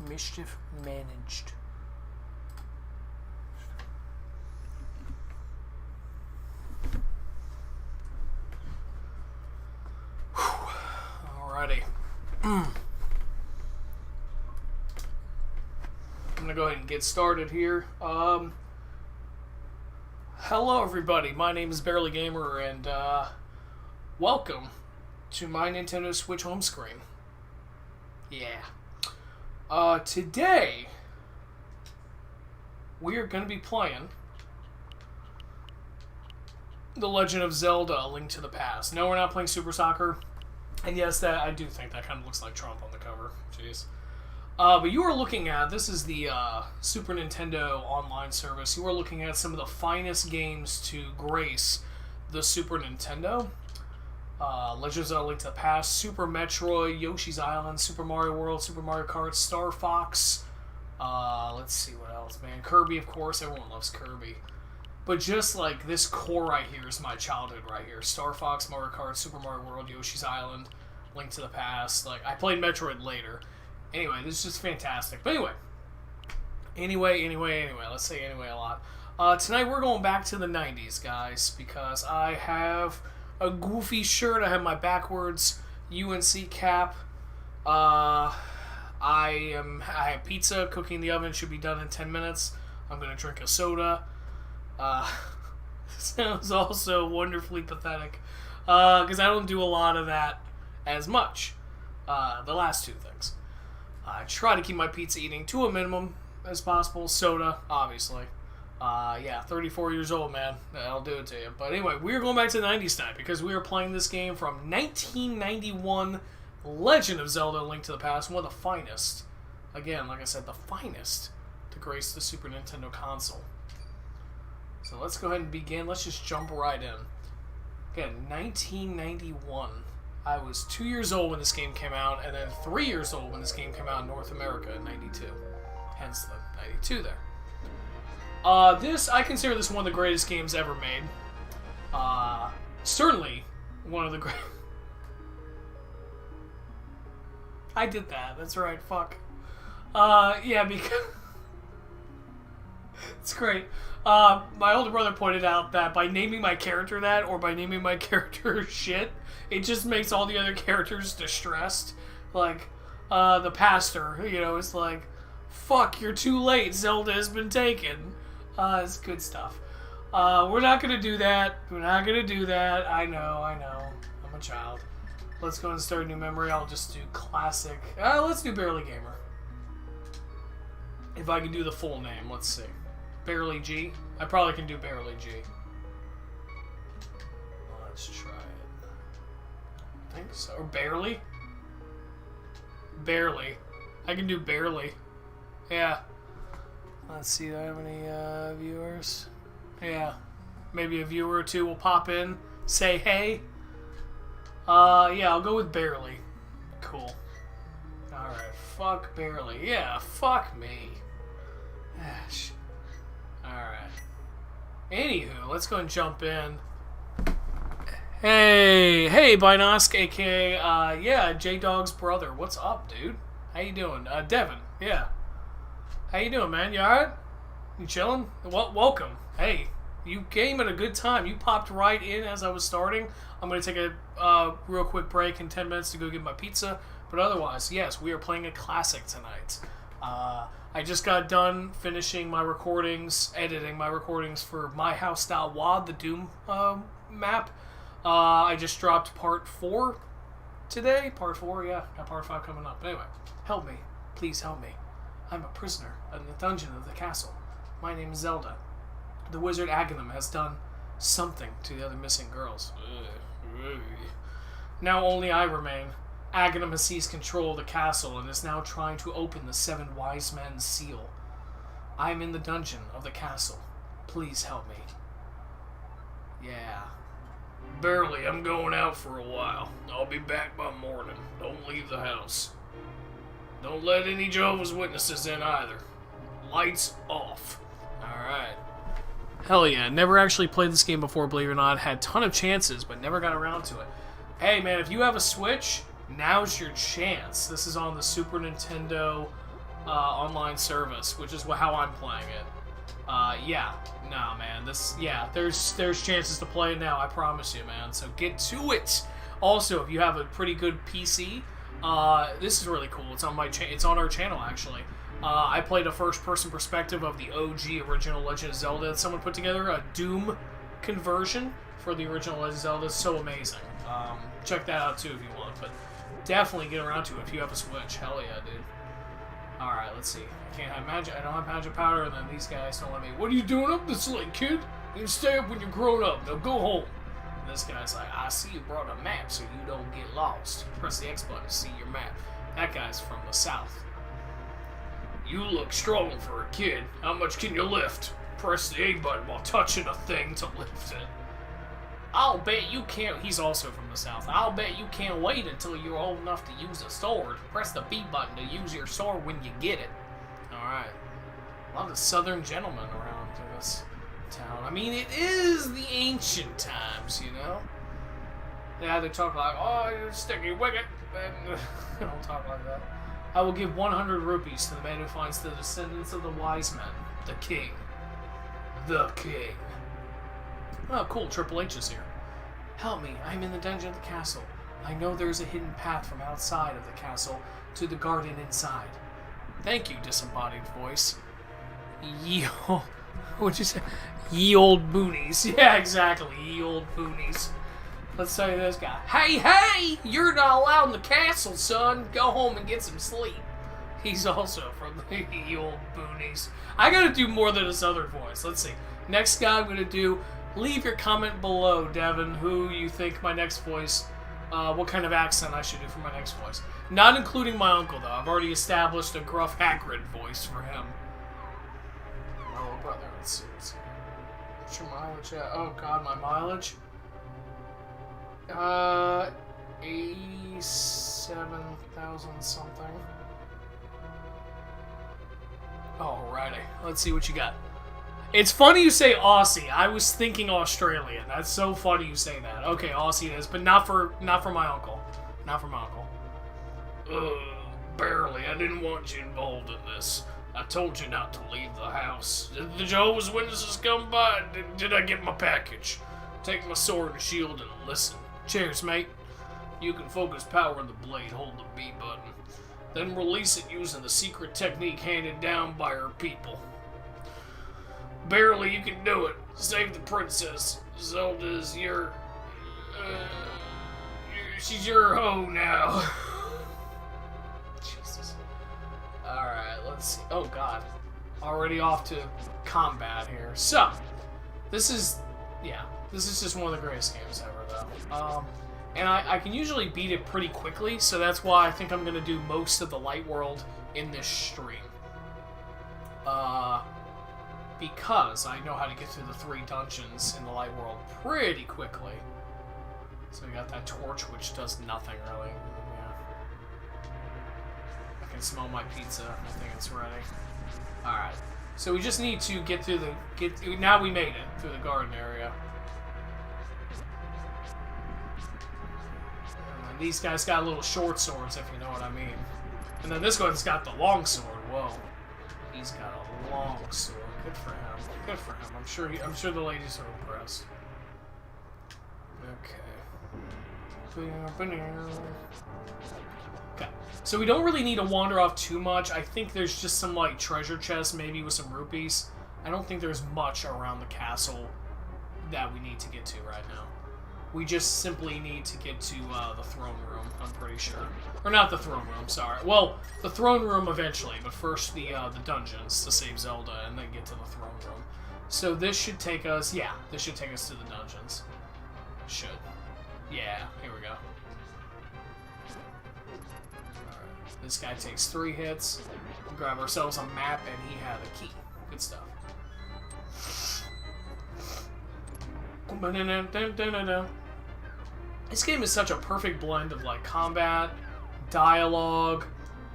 Mischief managed. Alrighty. I'm gonna go ahead and get started here. Hello everybody, my name is Barely Gamer, and welcome to my Nintendo Switch home screen. Yeah. Today we are going to be playing The Legend of Zelda: A Link to the Past. No, we're not playing Super Soccer. And yes, that I do think that kind of looks like Trump on the cover. Jeez. But you are looking at, this is the Super Nintendo online service. You are looking at some of the finest games to grace the Super Nintendo. Legend of Zelda: A Link to the Past, Super Metroid, Yoshi's Island, Super Mario World, Super Mario Kart, Star Fox. Let's see what else, man. Kirby, of course. Everyone loves Kirby. But just like this core right here is my childhood right here. Star Fox, Mario Kart, Super Mario World, Yoshi's Island, Link to the Past. Like, I played Metroid later. Anyway, this is just fantastic. But anyway, let's say anyway a lot. Tonight we're going back to the 90s, guys, because I have a goofy shirt. I have my backwards UNC cap. I have pizza cooking in the oven. It should be done in 10 minutes. I'm going to drink a soda. Sounds also wonderfully pathetic, because I don't do a lot of that as much. The last two things. I try to keep my pizza eating to a minimum as possible. Soda, obviously. Yeah, 34 years old, man. That'll do it to you. But anyway, we're going back to the 90s tonight because we are playing this game from 1991, Legend of Zelda: A Link to the Past. One of the finest, again, like I said, the finest to grace the Super Nintendo console. So let's go ahead and begin. Let's just jump right in. Again, 1991. I was 2 years old when this game came out, and then 3 years old when this game came out in North America in 92. Hence the 92 there. I consider this one of the greatest games ever made. Certainly one of the great... I did that, that's right, fuck. Yeah, because... It's great. My older brother pointed out that by naming my character that, or by naming my character shit, it just makes all the other characters distressed. Like, the pastor, you know, it's like, fuck, you're too late, Zelda has been taken. It's good stuff. We're not gonna do that. We're not gonna do that. I know. I'm a child. Let's go and start a new memory. I'll just do classic. Let's do Barely Gamer. If I can do the full name, let's see. Barely G? I probably can do Barely G. Let's try it. I think so. Or Barely? Barely. I can do Barely. Yeah. Let's see, do I have any viewers? Yeah. Maybe a viewer or two will pop in, say hey. Yeah, I'll go with Barely. Cool. Alright, fuck Barely. Yeah, fuck me. Ash. Alright. Anywho, let's go and jump in. Hey, Binosk, aka, yeah, J-Dog's brother. What's up, dude? How you doing? Devin, yeah. How you doing, man? You alright? You chilling? Welcome. Hey, you came at a good time. You popped right in as I was starting. I'm going to take a real quick break in 10 minutes to go get my pizza. But otherwise, yes, we are playing a classic tonight. I just got done finishing my recordings, editing my recordings for My House Style WAD, the Doom map. I just dropped part 4 today. Part 4, yeah. Got part 5 coming up. Anyway, help me. Please help me. I'm a prisoner in the dungeon of the castle. My name is Zelda. The wizard Aghanim has done something to the other missing girls. Now only I remain. Aghanim has seized control of the castle and is now trying to open the 7 wise men's seal. I am in the dungeon of the castle. Please help me. Yeah. Barely, I'm going out for a while. I'll be back by morning. Don't leave the house. Don't let any Jehovah's Witnesses in either. Lights off. Alright. Hell yeah. Never actually played this game before, believe it or not. Had a ton of chances, but never got around to it. Hey man, if you have a Switch, now's your chance. This is on the Super Nintendo online service, which is how I'm playing it. Yeah, nah, man. There's chances to play it now. I promise you, man. So get to it. Also, if you have a pretty good PC, this is really cool. It's on it's on our channel actually. I played a first-person perspective of the OG original Legend of Zelda that someone put together, a Doom conversion for the original Legend of Zelda. It's so amazing. Check that out too if you want, but definitely get around to it if you have a Switch. Hell yeah, dude. Alright, let's see. I don't have magic powder, and then these guys don't let me. What are you doing up this late, kid? You can stay up when you're grown up. Now go home. And this guy's like, I see you brought a map so you don't get lost. Press the X button to see your map. That guy's from the south. You look strong for a kid. How much can you lift? Press the A button while touching a thing to lift it. I'll bet you can't. He's also from the south. I'll bet you can't wait until you're old enough to use a sword. Press the B button to use your sword when you get it. Alright. A lot of southern gentlemen around this town. I mean, it is the ancient times, you know? Yeah, they talk like, oh, you sticky wicket. And they don't talk like that. I will give 100 rupees to the man who finds the descendants of the wise men. The king. The king. Oh, cool. Triple H is here. Help me. I'm in the dungeon of the castle. I know there's a hidden path from outside of the castle to the garden inside. Thank you, disembodied voice. What'd you say? Ye old boonies. Yeah, exactly. Ye old boonies. Let's say this guy. Hey! You're not allowed in the castle, son. Go home and get some sleep. He's also from the ye old boonies. I gotta do more than a southern voice. Let's see. Next guy I'm gonna do. Leave your comment below, Devin, who you think my next voice, what kind of accent I should do for my next voice. Not including my uncle, though. I've already established a gruff Hagrid voice for him. My little brother, let's see. What's your mileage at? Oh, God, my mileage? 87,000 something. Alrighty, let's see what you got. It's funny you say Aussie. I was thinking Australian. That's so funny you say that. Okay, Aussie it is, but not for my uncle. Not for my uncle. Barely. I didn't want you involved in this. I told you not to leave the house. Did the Jehovah's Witnesses come by? Did I get my package? Take my sword and shield and listen. Cheers, mate. You can focus power on the blade. Hold the B button. Then release it using the secret technique handed down by our people. Barely, you can do it. Save the princess. Zelda is she's your hoe now. Jesus. Alright, let's see. Oh, God. Already off to combat here. So, this is just one of the greatest games ever, though. And I can usually beat it pretty quickly, so that's why I think I'm going to do most of the light world in this stream. Because I know how to get through the 3 dungeons in the light world pretty quickly. So we got that torch, which does nothing, really. Yeah. I can smell my pizza. I think it's ready. Alright. So we just need to get through now we made it through the garden area. And these guys got little short swords, if you know what I mean. And then this one's got the long sword. Whoa. He's got a long sword. Good for him. Good for him. I'm sure the ladies are impressed. Okay. So we don't really need to wander off too much. I think there's just some like treasure chests, maybe with some rupees. I don't think there's much around the castle that we need to get to right now. We just simply need to get to the throne room, I'm pretty sure. Or not the throne room, sorry. Well, the throne room eventually, but first the dungeons to save Zelda and then get to the throne room. So this should take us, this should take us to the dungeons. Should. Yeah, here we go. Alright, this guy takes 3 hits. We'll grab ourselves a map and he had a key. Good stuff. This game is such a perfect blend of like combat, dialogue,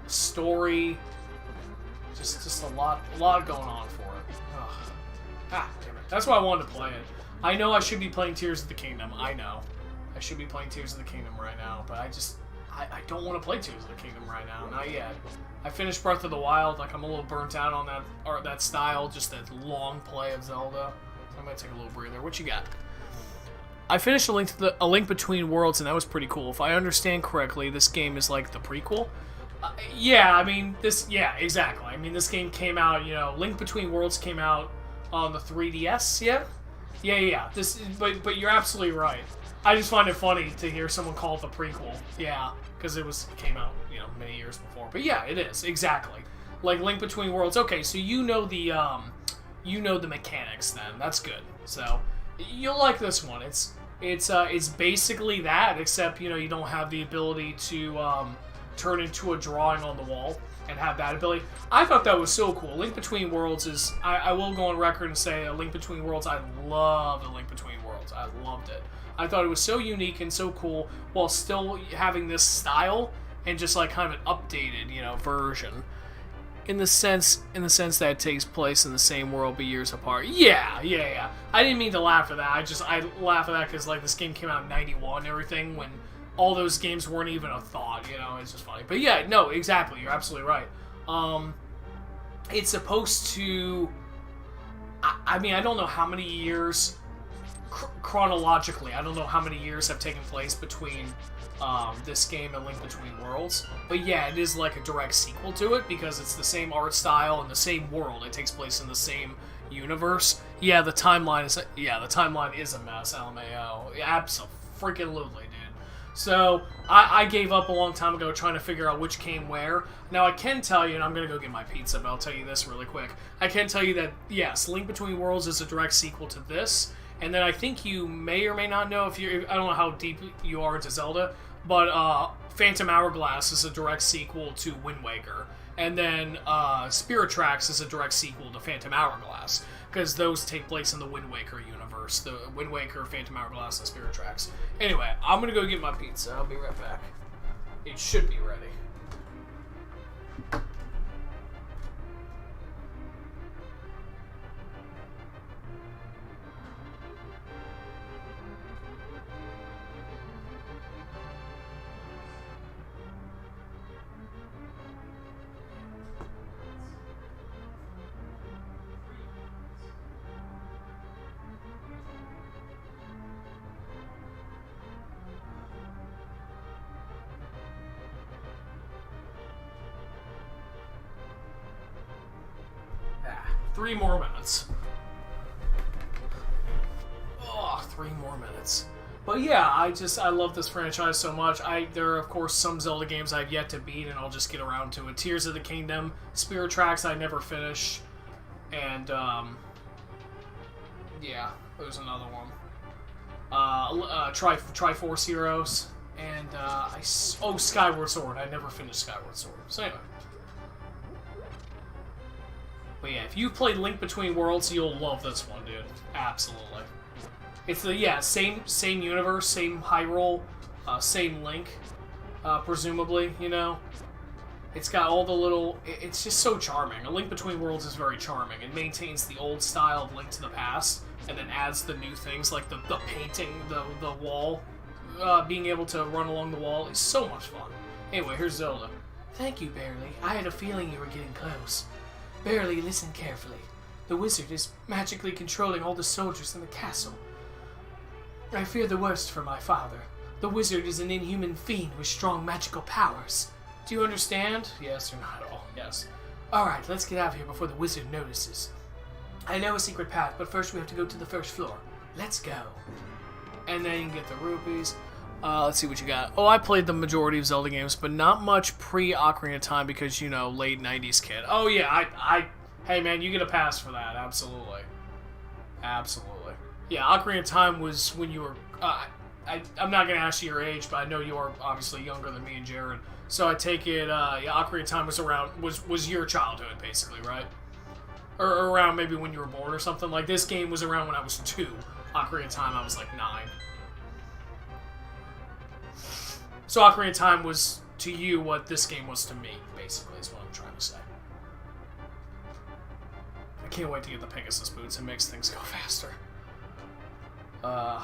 story, just a lot going on for it. Ugh. Ah, damn it. That's why I wanted to play it. I know I should be playing Tears of the Kingdom. I know. I should be playing Tears of the Kingdom right now, but I don't want to play Tears of the Kingdom right now. Not yet. I finished Breath of the Wild. Like, I'm a little burnt out on that style, just that long play of Zelda. So I'm gonna take a little breather. What you got? I finished A Link Between Worlds, and that was pretty cool. If I understand correctly, this game is like the prequel. Yeah, I mean, yeah, exactly. I mean, this game came out, Link Between Worlds came out on the 3DS, yeah? Yeah. But you're absolutely right. I just find it funny to hear someone call it the prequel. Yeah, because it came out, many years before. But yeah, it is, exactly. Like, Link Between Worlds. Okay, so you know the mechanics then. That's good. So, you'll like this one. It's basically that, except, you don't have the ability to, turn into a drawing on the wall and have that ability. I thought that was so cool. Link Between Worlds is... I will go on record and say A Link Between Worlds, I love A Link Between Worlds. I loved it. I thought it was so unique and so cool while still having this style and just like kind of an updated, version. In the sense that it takes place in the same world but years apart. Yeah. I didn't mean to laugh at that. I laugh at that because like this game came out in 91 and everything when all those games weren't even a thought, it's just funny. But yeah, no, exactly, you're absolutely right. It's supposed to... I mean, I don't know how many years, chronologically, I don't know how many years have taken place between this game and Link Between Worlds. But yeah, it is like a direct sequel to it, because it's the same art style and the same world. It takes place in the same universe. Yeah, the timeline is a mess, LMAO. Absolutely, dude. So, I gave up a long time ago trying to figure out which came where. Now, I can tell you, and I'm going to go get my pizza, but I'll tell you this really quick. I can tell you that, yes, Link Between Worlds is a direct sequel to this. And then I think you may or may not know, I don't know how deep you are into Zelda, but Phantom Hourglass is a direct sequel to Wind Waker. And then Spirit Tracks is a direct sequel to Phantom Hourglass, because those take place in the Wind Waker universe. The Wind Waker, Phantom Hourglass, and Spirit Tracks. Anyway, I'm going to go get my pizza. I'll be right back. It should be ready. Three more minutes. Oh, 3 more minutes. But yeah, I love this franchise so much. There are, of course, some Zelda games I've yet to beat, and I'll just get around to it. Tears of the Kingdom, Spirit Tracks I never finished, and, yeah, there's another one. Triforce Heroes, and, Skyward Sword. I never finished Skyward Sword. So anyway. But yeah, if you played Link Between Worlds, you'll love this one, dude. Absolutely. It's same universe, same Hyrule, same Link, presumably, It's got all the little... It's just so charming. A Link Between Worlds is very charming. It maintains the old style of Link to the Past, and then adds the new things, like the painting, the wall, being able to run along the wall. It's so much fun. Anyway, here's Zelda. Thank you, Barely. I had a feeling you were getting close. Barely, listen carefully. The wizard is magically controlling all the soldiers in the castle. I fear the worst for my father. The wizard is an inhuman fiend with strong magical powers. Do you understand? Yes or not at all? Yes. Alright, let's get out of here before the wizard notices. I know a secret path, but first we have to go to the first floor. Let's go. And then you can get the rupees. Let's see what you got. Oh, I played the majority of Zelda games, but not much pre-Ocarina of Time because, late 90s kid. Oh, yeah, hey, man, you get a pass for that. Absolutely. Absolutely. Yeah, Ocarina of Time was when you were... I'm not going to ask you your age, but I know you are obviously younger than me and Jared. So I take it, Ocarina of Time was your childhood, basically, right? Or around maybe when you were born or something. Like, this game was around when I was 2. Ocarina of Time, I was like 9. So Ocarina of Time was, to you, what this game was to me, basically, is what I'm trying to say. I can't wait to get the Pegasus boots. It makes things go faster. I'm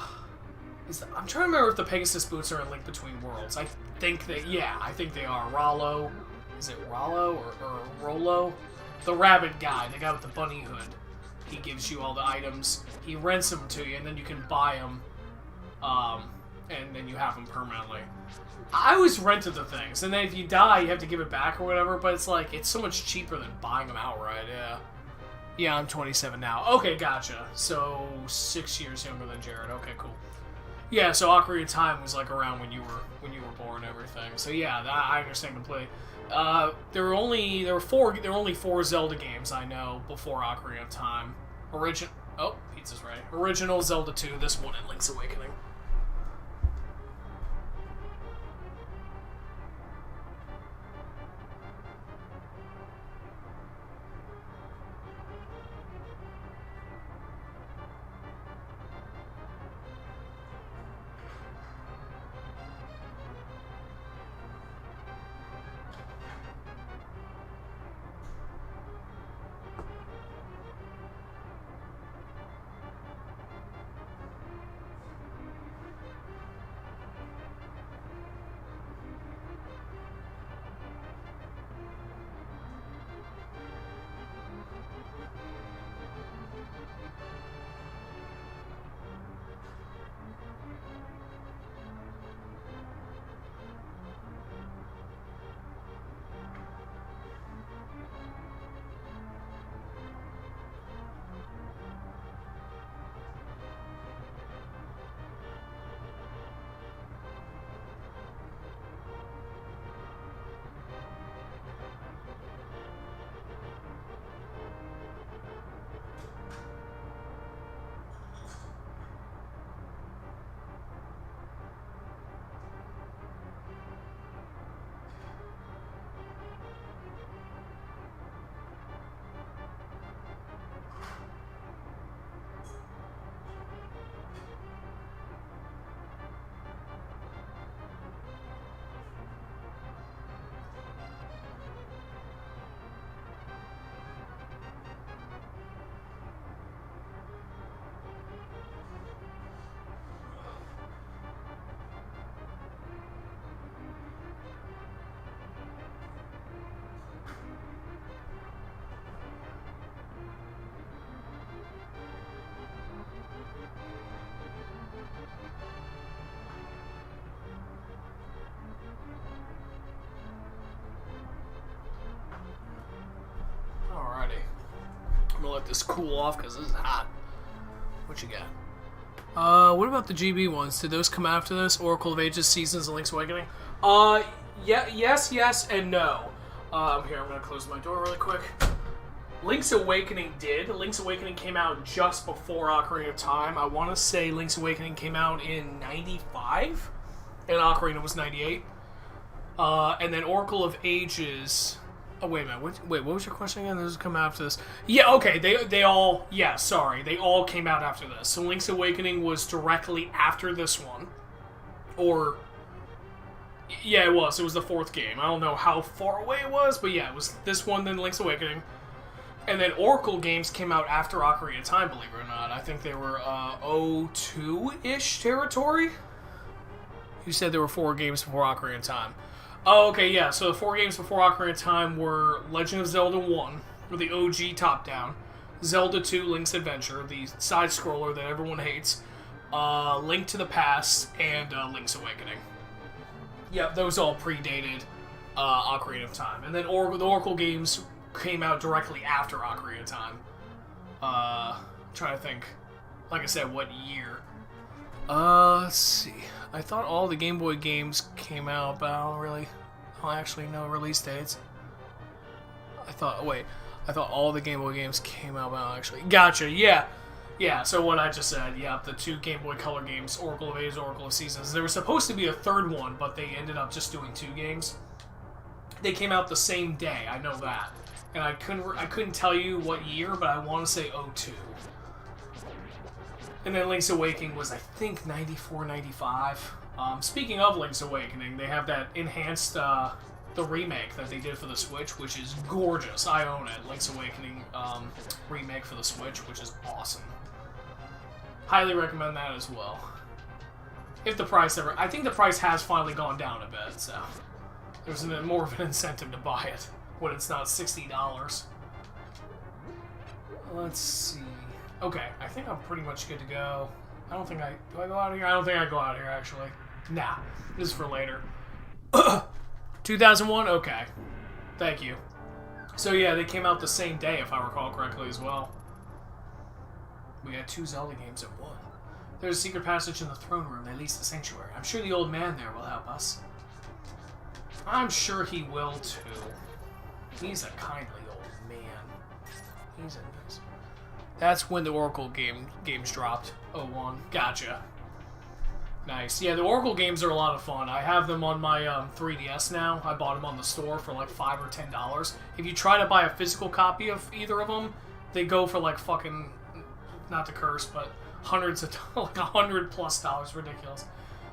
trying to remember if the Pegasus boots are in Link Between Worlds. think that, yeah, I think they are. Rollo, is it Rollo or Rolo? The rabbit guy, the guy with the bunny hood. He gives you all the items. He rents them to you, and then you can buy them, and then you have them permanently. I always rented the things, and then if you die, you have to give it back or whatever, but it's like, it's so much cheaper than buying them outright, yeah. Yeah, I'm 27 now. Okay, gotcha. So, 6 years younger than Jared. Okay, cool. Yeah, so Ocarina of Time was like around when you were born and everything. So yeah, I understand completely. There were only 4 Zelda games I know before Ocarina of Time. Oh, pizza's ready. Original Zelda 2, this one, and Link's Awakening. I'm gonna let this cool off because this is hot. What you got? What about the GB ones? Did those come after this? Oracle of Ages, Seasons, and Link's Awakening? Yeah, yes, and no. Here, I'm gonna close my door really quick. Link's Awakening did. Link's Awakening came out just before Ocarina of Time. I want to say Link's Awakening came out in 95, and Ocarina was 98. And then Oracle of Ages... Oh, wait a minute. What was your question again? Those come after this. Yeah, okay. They all... Yeah, sorry. They all came out after this. So Link's Awakening was directly after this one. Or... Yeah, it was. It was the 4th game. I don't know how far away it was, but yeah, it was this one, then Link's Awakening. And then Oracle games came out after Ocarina of Time, believe it or not. I think they were 02-ish territory? You said there were 4 games before Ocarina of Time. Oh, okay, yeah. So the 4 games before Ocarina of Time were Legend of Zelda 1, or the OG top-down, Zelda 2, Link's Adventure, the side-scroller that everyone hates, Link to the Past, and Link's Awakening. Yep, those all predated Ocarina of Time. And then the Oracle games came out directly after Ocarina of Time. Trying to think, like I said, what year. Let's see. I thought all the Game Boy games came out, but I don't actually know release dates. I thought all the Game Boy games came out, but I don't actually. Gotcha, yeah. Yeah, so what I just said, yeah, the 2 Game Boy Color games, Oracle of Ages, Oracle of Seasons. There was supposed to be a 3rd one, but they ended up just doing 2 games. They came out the same day, I know that. And I couldn't tell you what year, but I want to say 02. And then Link's Awakening was, I think, 94, 95. Speaking of Link's Awakening, they have that enhanced, the remake that they did for the Switch, which is gorgeous. I own it. Link's Awakening remake for the Switch, which is awesome. Highly recommend that as well. If the price ever... I think the price has finally gone down a bit, so... There's more of an incentive to buy it when it's not $60. Let's see... Okay, I think I'm pretty much good to go. I don't think I... Do I go out of here? I don't think I go out of here, actually. Nah. This is for later. 2001? Okay. Thank you. So yeah, they came out the same day, if I recall correctly, as well. We got 2 Zelda games at one. There's a secret passage in the throne room that leads to the sanctuary. I'm sure the old man there will help us. I'm sure he will, too. He's a kindly old man. He's a nice... That's when the Oracle games dropped. 01. Gotcha. Nice. Yeah, the Oracle games are a lot of fun. I have them on my 3DS now. I bought them on the store for like $5 or $10. If you try to buy a physical copy of either of them, they go for like fucking... Not to curse, but hundreds of... like $100+ ridiculous.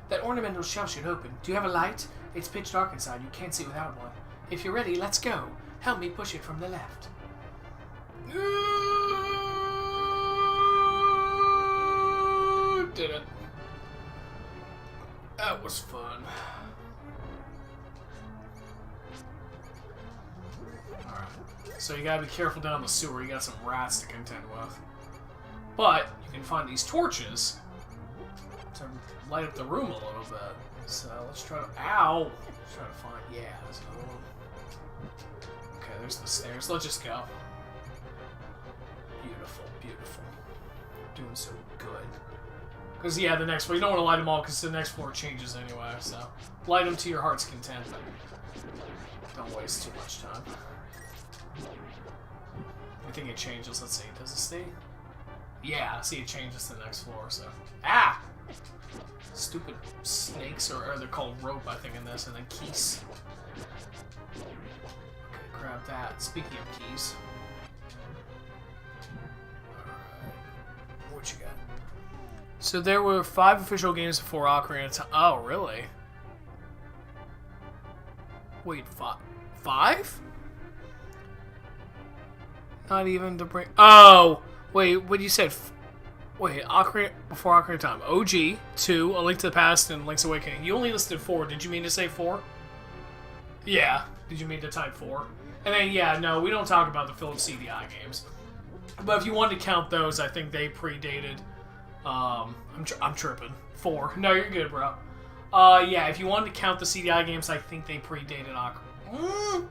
That ornamental shelf should open. Do you have a light? It's pitch dark inside. You can't see without one. If you're ready, let's go. Help me push it from the left. Did it. That was fun. Alright. So you gotta be careful down the sewer. You got some rats to contend with. But you can find these torches to light up the room a little bit. So let's try to... Ow! Let's try to find... Yeah, there's another one. Okay, there's the stairs. Let's just go. Beautiful, beautiful. Doing so good. Because, yeah, the next floor... You don't want to light them all because the next floor changes anyway, so... Light them to your heart's content, but don't waste too much time. I think it changes. Let's see. Does it stay? Yeah, see, it changes to the next floor, so... Ah! Stupid snakes, or they're called rope, I think, in this, and then keys. Okay, grab that. Speaking of keys. Alright. What you got? So there were 5 official games before Ocarina of Time. Oh, really? Wait, 5? Not even to bring... Oh! Wait, what you said? Wait, Ocarina... Before Ocarina of Time. OG, 2, A Link to the Past, and Link's Awakening. You only listed 4. Did you mean to say 4? Yeah. Did you mean to type 4? And then, yeah, no, we don't talk about the Philips CDI games. But if you wanted to count those, I think they predated... I'm tripping. 4. No, you're good, bro. Yeah, if you wanted to count the CDI games, I think they predated Ocarina.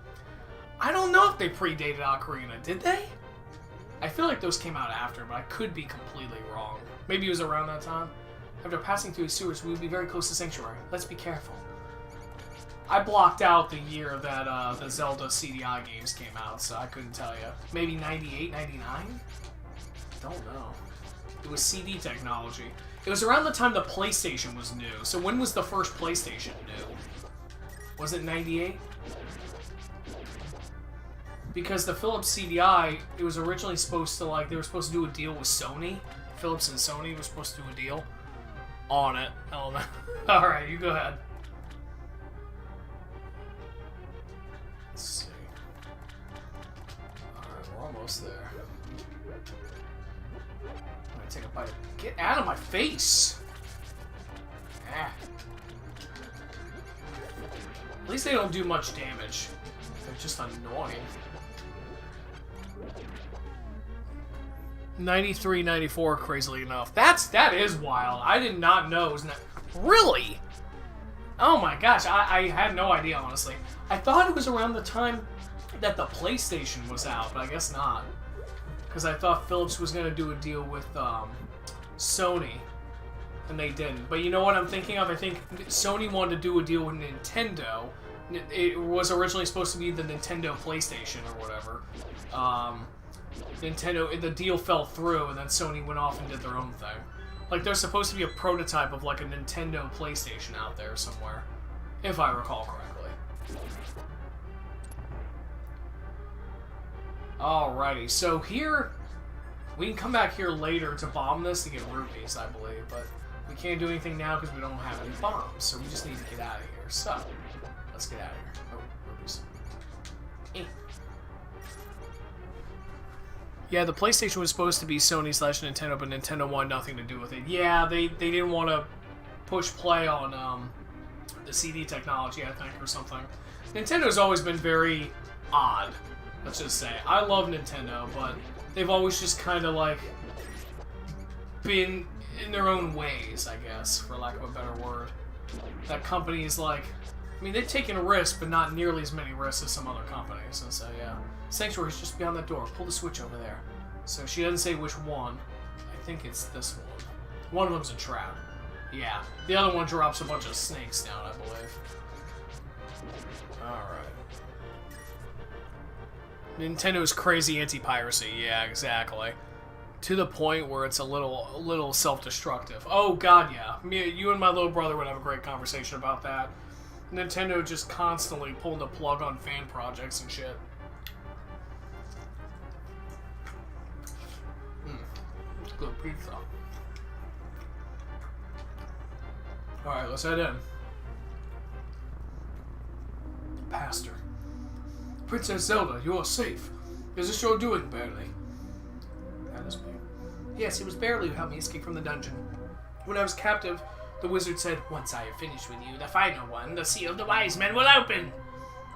I don't know if they predated Ocarina. Did they? I feel like those came out after, but I could be completely wrong. Maybe it was around that time. After passing through the sewers, we would be very close to Sanctuary. Let's be careful. I blocked out the year that the Zelda CDI games came out, so I couldn't tell you. Maybe 98, 99? Don't know. It was CD technology. It was around the time the PlayStation was new. So when was the first PlayStation new? Was it 98? Because the Philips CDI, it was originally supposed to, like, they were supposed to do a deal with Sony. Philips and Sony were supposed to do a deal on it. Oh, no. Alright, you go ahead. Let's see. Alright, we're almost there. I'm gonna take a bite. Get out of my face! Ah. At least they don't do much damage. They're just annoying. 93, 94, crazily enough. That is wild. I did not know it was really? Oh my gosh, I had no idea, honestly. I thought it was around the time that the PlayStation was out, but I guess not. Because I thought Philips was going to do a deal with Sony, and they didn't. But you know what I'm thinking of? I think Sony wanted to do a deal with Nintendo. It was originally supposed to be the Nintendo PlayStation or whatever. Nintendo, the deal fell through, and then Sony went off and did their own thing. Like, there's supposed to be a prototype of, like, a Nintendo PlayStation out there somewhere, if I recall correctly. Alrighty, so here, we can come back here later to bomb this to get rupees, I believe, but we can't do anything now because we don't have any bombs, so we just need to get out of here. So, let's get out of here. Oh, rupees. Yeah, the PlayStation was supposed to be Sony/Nintendo, but Nintendo wanted nothing to do with it. Yeah, they didn't want to push play on the CD technology, I think, or something. Nintendo's always been very odd, let's just say. I love Nintendo, but they've always just kind of, like, been in their own ways, I guess, for lack of a better word. That company's like, I mean, they've taken a risk, but not nearly as many risks as some other companies. And so, yeah. Sanctuary's just beyond that door. Pull the switch over there. So she doesn't say which one. I think it's this one. One of them's a trap. Yeah. The other one drops a bunch of snakes down, I believe. Alright. Nintendo's crazy anti-piracy. Yeah, exactly. To the point where it's a little self-destructive. Oh, God, yeah. You and my little brother would have a great conversation about that. Nintendo just constantly pulling the plug on fan projects and shit. Good pizza. Alright, let's head in. Pastor. Princess Zelda, you are safe. Is this your doing, Barely? That is me. Yes, it was Barely who helped me escape from the dungeon. When I was captive, the wizard said, once I have finished with you, the final one, the seal of the wise men will open.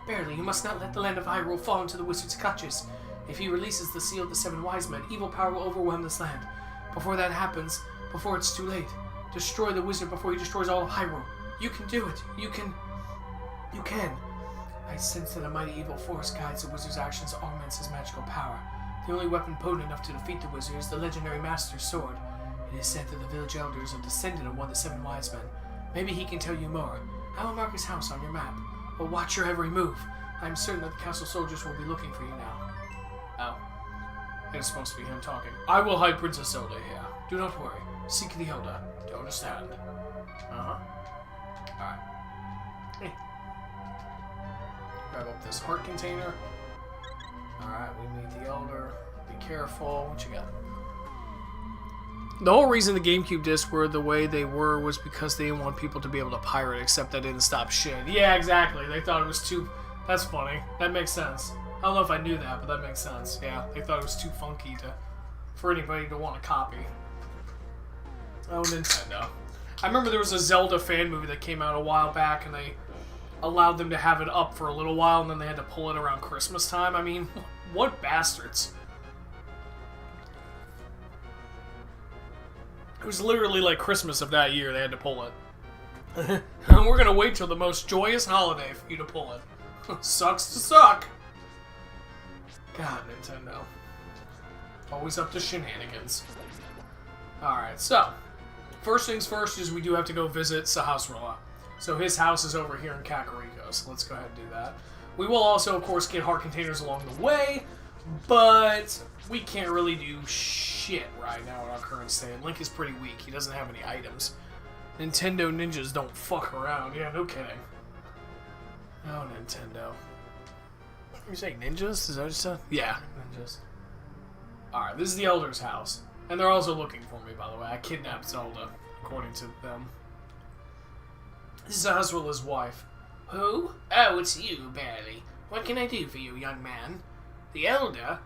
Barely, you must not let the land of Hyrule fall into the wizard's clutches. If he releases the seal of the seven wise men, evil power will overwhelm this land. Before that happens, before it's too late, destroy the wizard before he destroys all of Hyrule. You can do it. You can. I sense that a mighty evil force guides the wizard's actions, augments his magical power. The only weapon potent enough to defeat the wizard is the legendary Master's Sword. It is said that the village elders are descendant of one of the seven wise men. Maybe he can tell you more. I will mark his house on your map. But watch your every move. I am certain that the castle soldiers will be looking for you now. Oh. It's supposed to be him talking. I will hide Princess Zelda here. Do not worry. Seek the Elder. Do you understand? Uh-huh. Alright. Hey. Grab up this heart container. Alright, we meet the Elder. Be careful. What you got? The whole reason the GameCube discs were the way they were was because they didn't want people to be able to pirate, except that didn't stop shit. Yeah, exactly. They thought it was too... That's funny. That makes sense. I don't know if I knew that, but that makes sense. Yeah, they thought it was too funky for anybody to want to copy. Oh, Nintendo. I remember there was a Zelda fan movie that came out a while back, and they allowed them to have it up for a little while, and then they had to pull it around Christmas time. I mean, what bastards. It was literally like Christmas of that year they had to pull it. And we're gonna wait till the most joyous holiday for you to pull it. Sucks to suck. God, Nintendo. Always up to shenanigans. Alright, so. First things first is we do have to go visit Sahasrara. So his house is over here in Kakariko, so let's go ahead and do that. We will also, of course, get heart containers along the way, but we can't really do shit right now in our current state. Link is pretty weak. He doesn't have any items. Nintendo ninjas don't fuck around. Yeah, no kidding. Oh, Nintendo. You saying ninjas? Is that what you said? Yeah, ninjas. Alright, this is the Elder's house. And they're also looking for me, by the way. I kidnapped Zelda, according to them. This is Azrael's wife. Who? Oh, it's you, Barely. What can I do for you, young man? The Elder?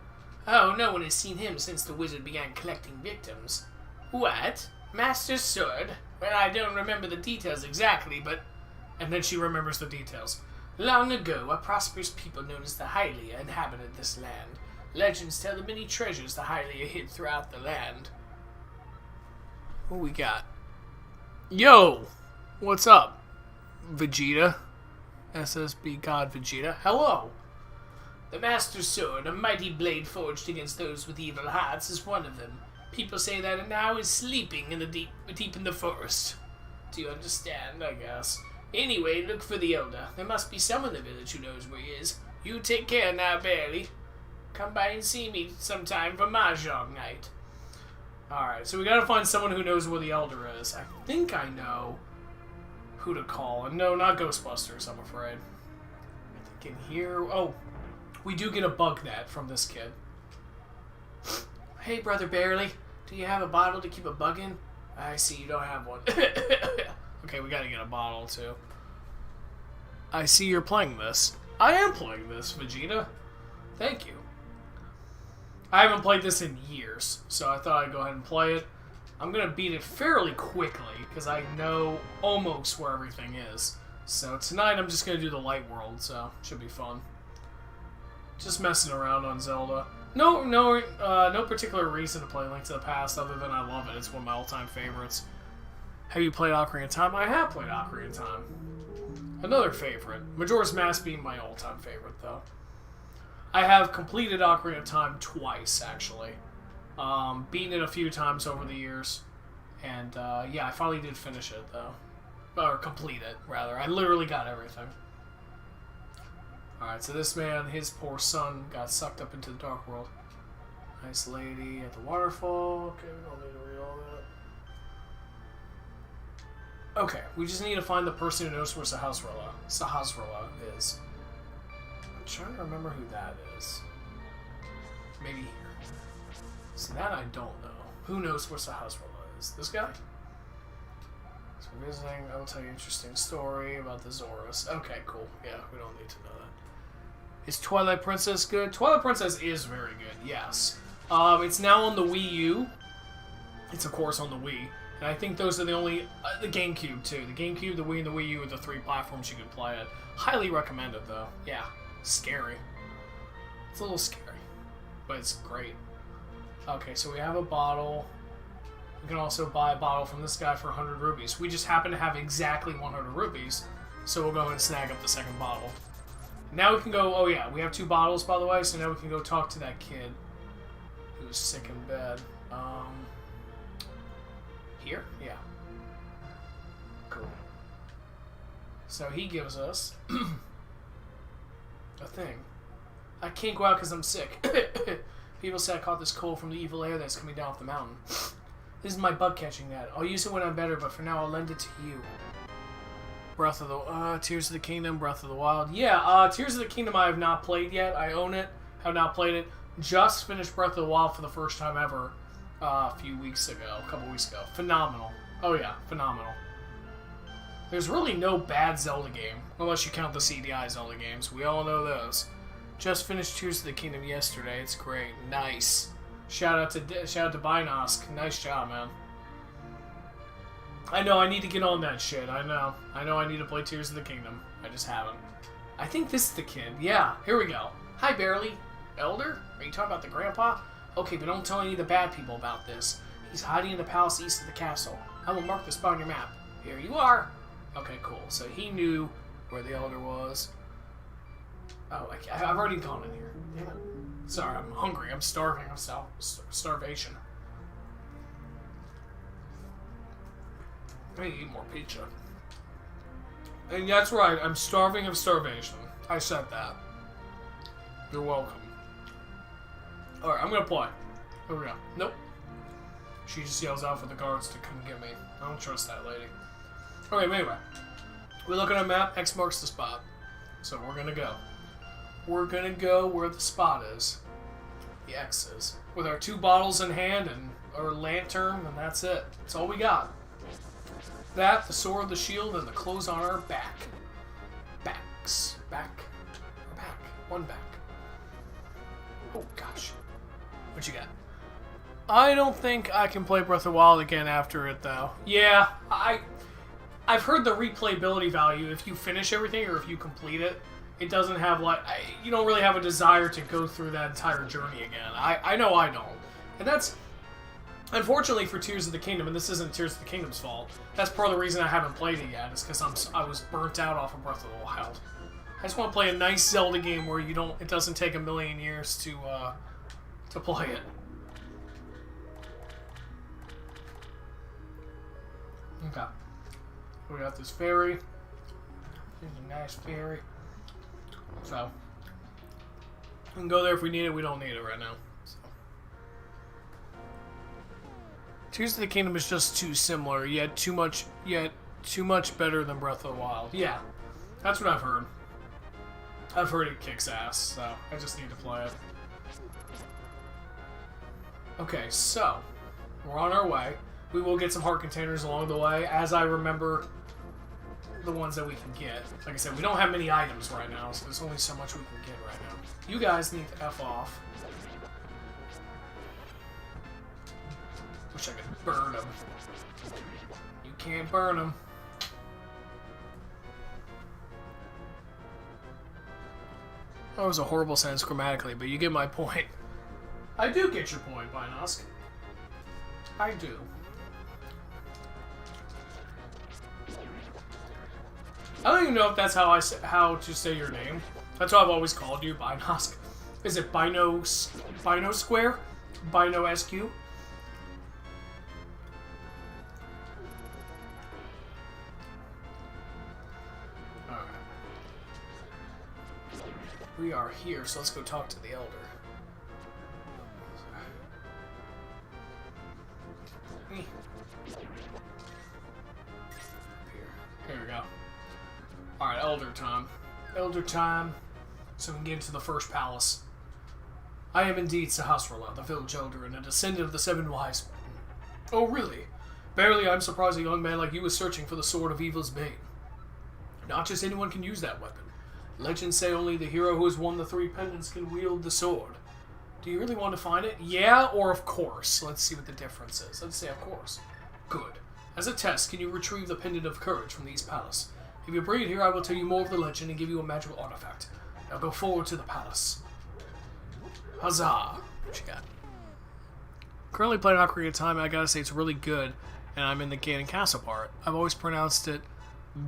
Oh, no one has seen him since the wizard began collecting victims. What? Master's Sword? Well, I don't remember the details exactly, but... And then she remembers the details. Long ago, a prosperous people known as the Hylia inhabited this land. Legends tell the many treasures the Hylia hid throughout the land. What we got? Yo! What's up? Vegeta? SSB God Vegeta. Hello! The Master's Sword, a mighty blade forged against those with evil hearts, is one of them. People say that it now is sleeping in the deep in the forest. Do you understand, I guess? Anyway, look for the Elder. There must be someone in the village who knows where he is. You take care now, Barely. Come by and see me sometime for Mahjong night. Alright, so we gotta find someone who knows where the Elder is. I think I know who to call. And no, not Ghostbusters, I'm afraid. I think in here... Oh, we do get a bug net from this kid. Hey, Brother Barely. Do you have a bottle to keep a bug in? I see you don't have one. Okay, we gotta get a bottle, too. I see you're playing this. I am playing this, Vegeta. Thank you. I haven't played this in years, so I thought I'd go ahead and play it. I'm gonna beat it fairly quickly, because I know almost where everything is. So tonight I'm just gonna do the light world, so should be fun. Just messing around on Zelda. No particular reason to play Link to the Past other than I love it. It's one of my all-time favorites. Have you played Ocarina of Time? I have played Ocarina of Time. Another favorite. Majora's Mask being my all-time favorite, though. I have completed Ocarina of Time twice, actually. Beaten it a few times over the years. And, yeah, I finally did finish it, though. Or complete it, rather. I literally got everything. Alright, so this man, his poor son, got sucked up into the Dark World. Nice lady at the waterfall. Okay, we don't need to read all that. Okay, we just need to find the person who knows where Sahasrara is. I'm trying to remember who that is. Maybe here. So that I don't know. Who knows where Sahasrara is? This guy? So we're visiting. I will tell you an interesting story about the Zoras. Okay, cool. Yeah, we don't need to know that. Is Twilight Princess good? Twilight Princess is very good, yes. It's now on the Wii U. It's, of course, on the Wii. And I think those are the only... the GameCube, too. The GameCube, the Wii, and the Wii U are the 3 platforms you can play it. Highly recommended, though. Yeah. Scary. It's a little scary. But it's great. Okay, so we have a bottle. We can also buy a bottle from this guy for 100 rupees. We just happen to have exactly 100 rupees. So we'll go and snag up the second bottle. Now we can go... Oh, yeah. We have 2 bottles, by the way. So now we can go talk to that kid who's sick in bed. Here? Yeah. Cool. So he gives us a thing. I can't go out because I'm sick. People say I caught this cold from the evil air that's coming down off the mountain. This is my bug catching net. I'll use it when I'm better, but for now I'll lend it to you. Breath of the... Tears of the Kingdom, Breath of the Wild. Yeah, Tears of the Kingdom I have not played yet. I own it. Have not played it. Just finished Breath of the Wild for the first time ever. A few weeks ago, a couple weeks ago. Phenomenal. Oh yeah, phenomenal. There's really no bad Zelda game, unless you count the CDI Zelda games. We all know those. Just finished Tears of the Kingdom yesterday. It's great. Nice. Shout out to Binosk. Nice job, man. I know I need to get on that shit. I know I need to play Tears of the Kingdom. I just haven't. I think this is the kid. Yeah, here we go. Hi, Barely. Elder? Are you talking about the grandpa? Okay, but don't tell any of the bad people about this. He's hiding in the palace east of the castle. I will mark the spot on your map. Here you are. Okay, cool. So he knew where the elder was. Oh, I've already gone in here. Damn it. Sorry, I'm hungry. I'm starving. I'm starvation. I need to eat more pizza. And that's right. I'm starving of starvation. I said that. You're welcome. Alright, I'm gonna play. Here we go. Nope. She just yells out for the guards to come get me. I don't trust that lady. Okay, but anyway. We look at our map. X marks the spot. So we're gonna go. We're gonna go where the spot is. The X is. With our 2 bottles in hand and our lantern, and that's it. That's all we got. That, the sword, the shield, and the clothes on our back. Backs. Back. Or back. One back. Oh, gosh. What you got? I don't think I can play Breath of the Wild again after it, though. Yeah, I've heard the replayability value. If you finish everything or if you complete it, it doesn't have, like... you don't really have a desire to go through that entire journey again. I know I don't. And that's... Unfortunately for Tears of the Kingdom, and this isn't Tears of the Kingdom's fault, that's part of the reason I haven't played it yet, is because I was burnt out off of Breath of the Wild. I just want to play a nice Zelda game where you don't... It doesn't take a million years to play it. Okay. We got this ferry. Here's a nice ferry. So, we can go there if we need it. We don't need it right now. So. Tears of the Kingdom is just too similar, yet too much better than Breath of the Wild. Yeah, that's what I've heard. I've heard it kicks ass, so I just need to play it. Okay, so we're on our way. We will get some heart containers along the way, as I remember the ones that we can get. Like I said, we don't have many items right now, so there's only so much we can get right now. You guys need to F off. Wish I could burn him. You can't burn him. That was a horrible sentence grammatically, but you get my point. I do get your point, Binosk. I do. I don't even know if that's how to say your name. That's how I've always called you, Binosk. Is it Bino Square? Bino SQ? Alright. We are here, so let's go talk to the Elder. Here we go. Alright, Elder time. Elder time. So we can get into the first palace. I am indeed Sahasrara, the village elder, and a descendant of the Seven Wise Men. Oh, really? Barely I'm surprised a young man like you was searching for the Sword of Evil's Bane. Not just anyone can use that weapon. Legends say only the hero who has won the 3 pendants can wield the sword. Do you really want to find it? Yeah, or of course. Let's see what the difference is. Let's say of course. Good. As a test, can you retrieve the Pendant of Courage from the East Palace? If you bring it here, I will tell you more of the legend and give you a magical artifact. Now go forward to the palace. Huzzah! What you got? Currently playing Ocarina of Time, and I gotta say it's really good, and I'm in the Ganon Castle part. I've always pronounced it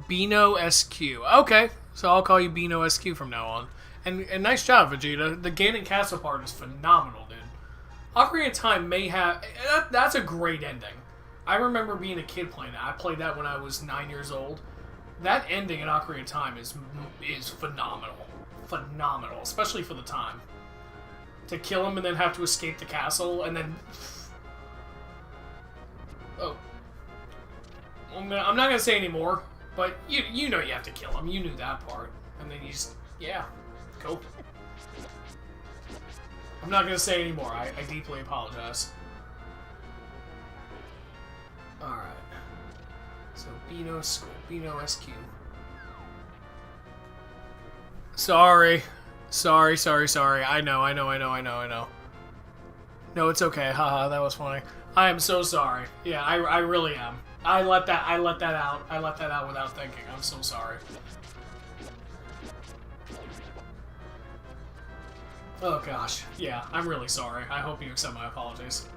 Bino SQ. Okay, so I'll call you Bino SQ from now on. And nice job, Vegeta. The Ganon Castle part is phenomenal, dude. Ocarina of Time may have... That's a great ending. I remember being a kid playing that. I played that when I was 9 years old. That ending in Ocarina of Time is phenomenal. Phenomenal, especially for the time. To kill him and then have to escape the castle, and then... Oh. I'm not gonna say any more, but you know you have to kill him. You knew that part. And then you just... Yeah. Go. I'm not gonna say any more. I deeply apologize. Alright. So, Bino SQ. Sorry. Sorry. I know. No, it's okay. Haha, that was funny. I am so sorry. Yeah, I really am. I let that out. I let that out without thinking. I'm so sorry. Oh gosh. Yeah, I'm really sorry. I hope you accept my apologies.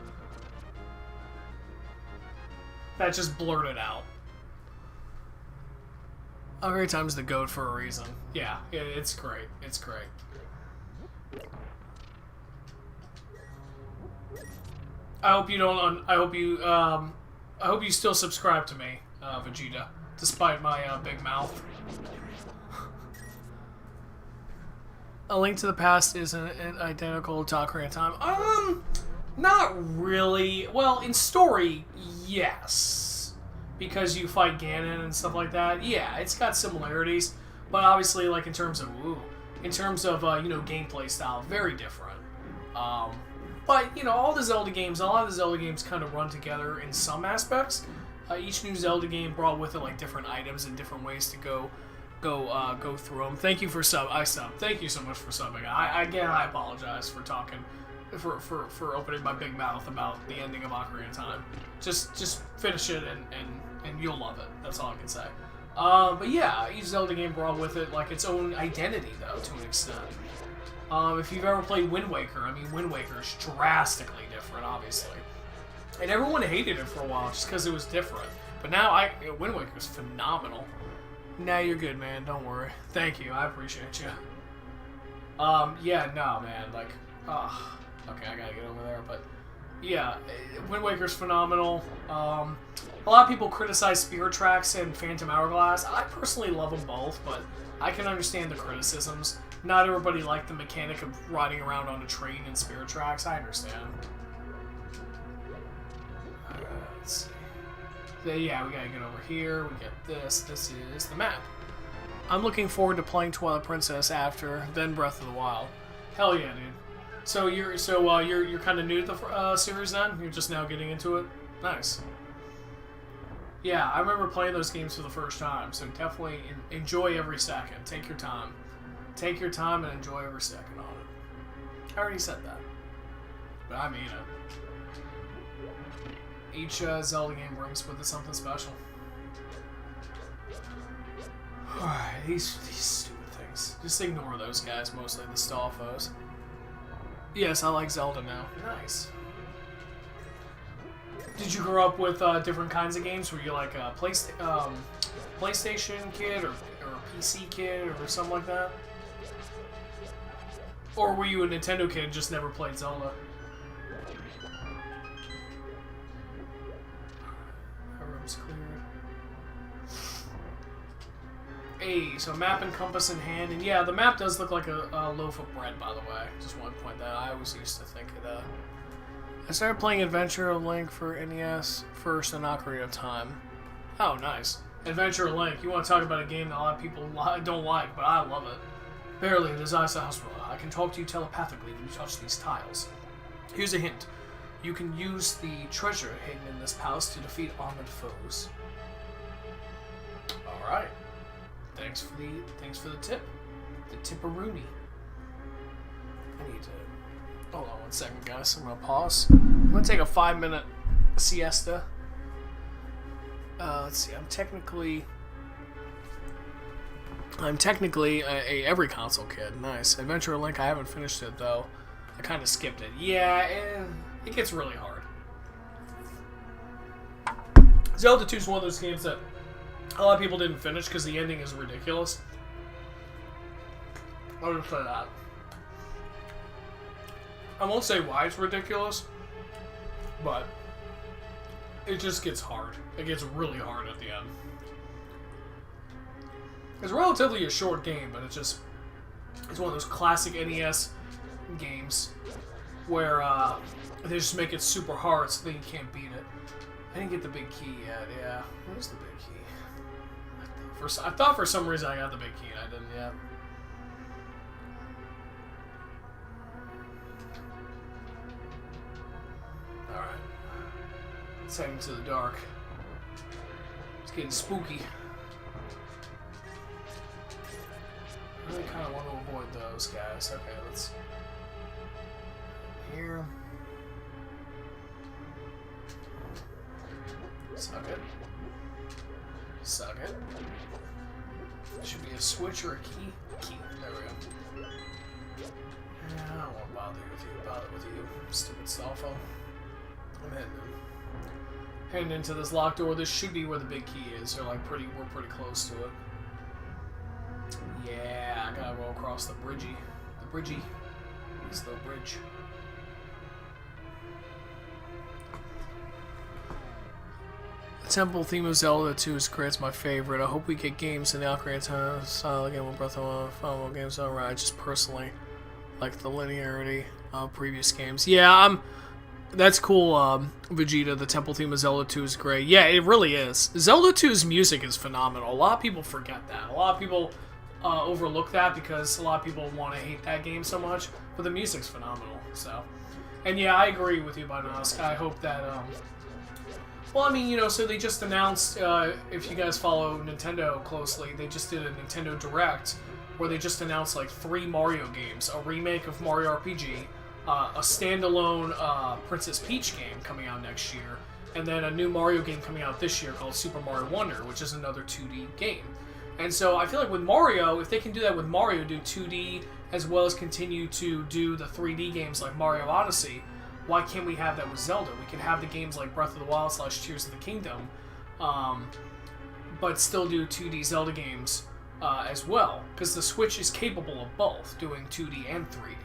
That just blurted out. Ocarina Time's the GOAT for a reason. Yeah, it's great. It's great. I hope you don't. I hope you still subscribe to me, Vegeta, despite my big mouth. A Link to the Past isn't identical to Ocarina of Time. Not really. Well, in story, yes. Because you fight Ganon and stuff like that. Yeah, it's got similarities. But obviously, like, in terms of, gameplay style, very different. But, you know, a lot of the Zelda games kind of run together in some aspects. Each new Zelda game brought with it, like, different items and different ways to go through them. Thank you for Thank you so much for subbing. I apologize for talking, for opening my big mouth about the ending of Ocarina of Time. Just finish it and you'll love it. That's all I can say. But yeah, each Zelda game brought with it like its own identity, though, to an extent. If you've ever played Wind Waker, I mean, Wind Waker is drastically different, obviously. And everyone hated it for a while just because it was different. But now, Wind Waker is phenomenal. Now you're good, man. Don't worry. Thank you. I appreciate you. Yeah, no, man. Like, okay, I gotta get over there. But, yeah, Wind Waker's phenomenal. A lot of people criticize Spirit Tracks and Phantom Hourglass. I personally love them both, but I can understand the criticisms. Not everybody liked the mechanic of riding around on a train in Spirit Tracks. I understand. Alright, let's see. So, yeah, we gotta get over here. We get this. This is the map. I'm looking forward to playing Twilight Princess after, then Breath of the Wild. Hell yeah, dude. So you're kind of new to the series then? You're just now getting into it? Nice. Yeah, I remember playing those games for the first time, so definitely enjoy every second. Take your time. Take your time and enjoy every second on it. I already said that. But I mean it. Each Zelda game brings with it something special. Alright, these stupid things. Just ignore those guys, mostly the stall foes. Yes, I like Zelda now. Nice. Did you grow up with different kinds of games? Were you like a PlayStation kid or a PC kid or something like that? Or were you a Nintendo kid and just never played Zelda? Our room's cleared. Hey, so map and compass in hand, and yeah, the map does look like a loaf of bread, by the way. Just want to point that out. I always used to think it, I started playing Adventure of Link for NES first and Ocarina of Time. Oh, nice. Adventure of Link. You want to talk about a game that a lot of people don't like, but I love it. Barely, it is I can talk to you telepathically when you touch these tiles. Here's a hint. You can use the treasure hidden in this palace to defeat armored foes. Alright. Thanks for the tip. The tipperoonie. I need to... Hold on one second, guys. I'm going to pause. I'm going to take a 5-minute siesta. Let's see. I'm technically a every console kid. Nice. Adventure of Link, I haven't finished it, though. I kind of skipped it. Yeah, it gets really hard. Zelda 2 is one of those games that a lot of people didn't finish because the ending is ridiculous. I'll just say that. I won't say why it's ridiculous, but it just gets hard. It gets really hard at the end. It's relatively a short game, but it's one of those classic NES games where they just make it super hard so that you can't beat it. I didn't get the big key yet, yeah. Where's the big key? I thought for some reason I got the big key and I didn't yet. Alright. Let's head into the dark. It's getting spooky. I really kind of want to avoid those guys. Okay, let's... Here. Suck it. Suck it. Should be a switch or a key. Key. There we go. Yeah, I don't want to bother with you. Stupid cell phone. I'm heading into this locked door. This should be where the big key is. So like we're pretty close to it. Yeah, I gotta go across the bridgey. The bridgey. This little bridge. The temple theme of Zelda 2 is great. It's my favorite. I hope we get games in the Ocarina style again with Breath of the Wild games. Alright, just personally like the linearity of previous games. Yeah, that's cool, Vegeta. The temple theme of Zelda 2 is great. Yeah, it really is. Zelda 2's music is phenomenal. A lot of people forget that. A lot of people overlook that because a lot of people want to hate that game so much, but the music's phenomenal. So, and yeah, I agree with you, Bunosk. I hope that well, I mean, you know, so they just announced, if you guys follow Nintendo closely, they just did a Nintendo Direct where they just announced like 3 Mario games, a remake of Mario RPG, a standalone Princess Peach game coming out next year, and then a new Mario game coming out this year called Super Mario Wonder, which is another 2D game. And so I feel like with Mario, if they can do that with Mario, do 2D, as well as continue to do the 3D games like Mario Odyssey, why can't we have that with Zelda? We can have the games like Breath of the Wild / Tears of the Kingdom, but still do 2D Zelda games as well, because the Switch is capable of both, doing 2D and 3D.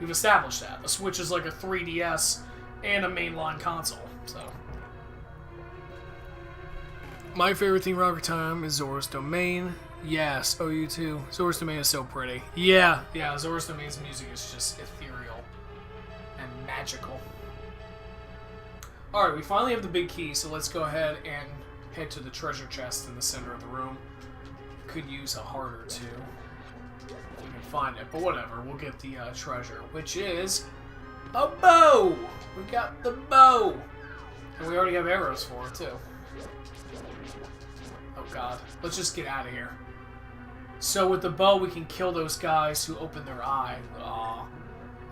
We've established that. The Switch is like a 3DS and a mainline console, so... My favorite theme rocker time is Zora's Domain. Yes, oh, you too. Zora's Domain is so pretty. Yeah, Zora's Domain's music is just ethereal and magical. Alright, we finally have the big key, so let's go ahead and head to the treasure chest in the center of the room. Could use a heart or two if we can find it, but whatever, we'll get the treasure, which is a bow! We got the bow! And we already have arrows for it, too. Oh god, let's just get out of here. So with the bow, we can kill those guys who open their eye. Aw.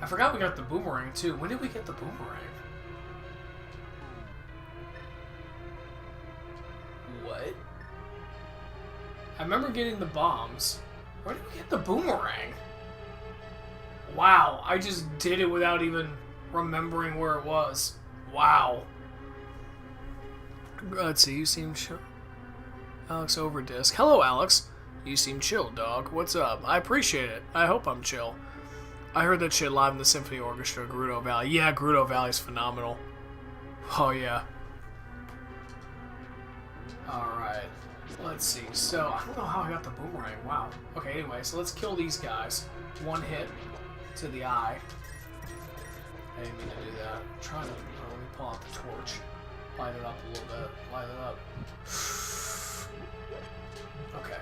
I forgot we got the boomerang, too. When did we get the boomerang? What? I remember getting the bombs. Where did we get the boomerang? Wow, I just did it without even remembering where it was. Wow. Let's see, you seem chill. Alex Overdisk. Hello, Alex. You seem chill, dog. What's up? I appreciate it. I hope I'm chill. I heard that shit live in the Symphony Orchestra, Gerudo Valley. Yeah, Gerudo Valley's phenomenal. Oh, yeah. Alright. Let's see. So, I don't know how I got the boomerang. Wow. Okay, anyway, so let's kill these guys. One hit to the eye. I didn't mean to do that. I'm trying to... Oh, let me pull out the torch. Light it up a little bit. Light it up. Okay.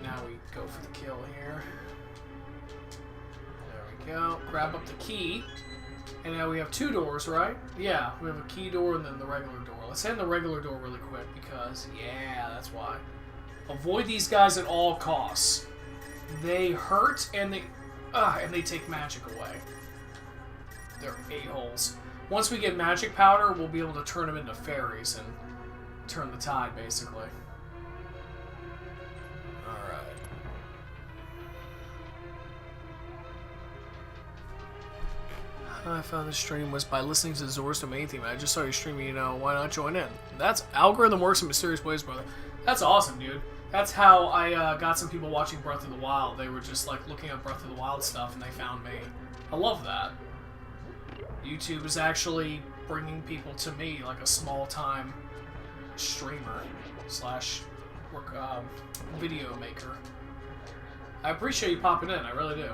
Now we go for the kill here. There we go. Grab up the key. And now we have two doors, right? Yeah, we have a key door and then the regular door. Let's end the regular door really quick because, yeah, that's why. Avoid these guys at all costs. They hurt and they take magic away. They're a-holes. Once we get magic powder, we'll be able to turn them into fairies and turn the tide, basically. Alright. How I found the stream was by listening to Zora's Domain theme. I just saw you streaming, why not join in? That's algorithm works in mysterious ways, brother. That's awesome, dude. That's how I got some people watching Breath of the Wild. They were just like looking at Breath of the Wild stuff and they found me. I love that. YouTube is actually bringing people to me, like a small-time streamer slash video maker. I appreciate you popping in, I really do.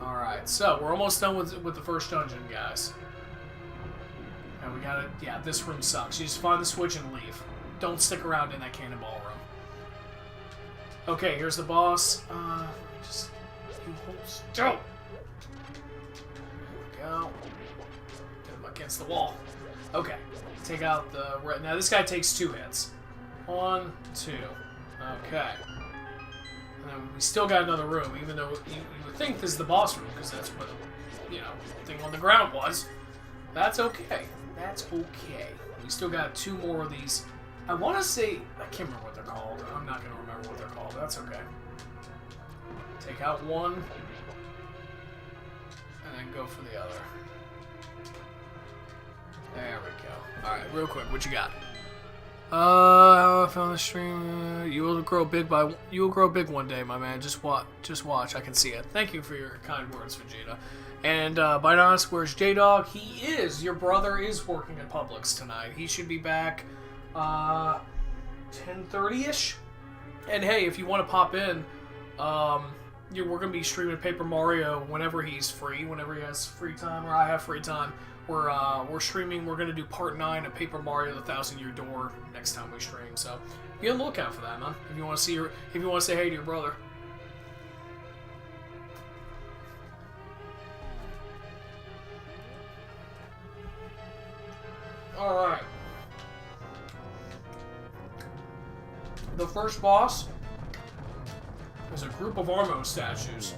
Alright, so we're almost done with the first dungeon, guys. And we gotta, yeah, this room sucks. You just find the switch and leave. Don't stick around in that cannonball room. Okay, here's the boss. Just... You hold still! There we go. Get him against the wall. Okay. Take out the... Now, this guy takes 2 hits. 1, 2. Okay. And then we still got another room, even though you would think this is the boss room, because that's what, the thing on the ground was. That's okay. That's okay. We still got 2 more of these. I want to say... I can't remember what they're called. I'm not going to remember what they're called. That's okay. Take out one, and then go for the other. There we go. Alright, real quick, what you got? I found the stream. You will grow big one day, my man. Just watch. I can see it. Thank you for your kind words, Vegeta. And by honest, where's J-Dog? He is. Your brother is working at Publix tonight. He should be back 10:30ish. And hey, if you want to pop in, we're going to be streaming Paper Mario whenever he's free, whenever he has free time, or I have free time. We're streaming, we're going to do part 9 of Paper Mario the 1,000-Year Door next time we stream, so be on the lookout for that, man. If you want to say hey to your brother. Alright. The first boss is a group of Armo statues.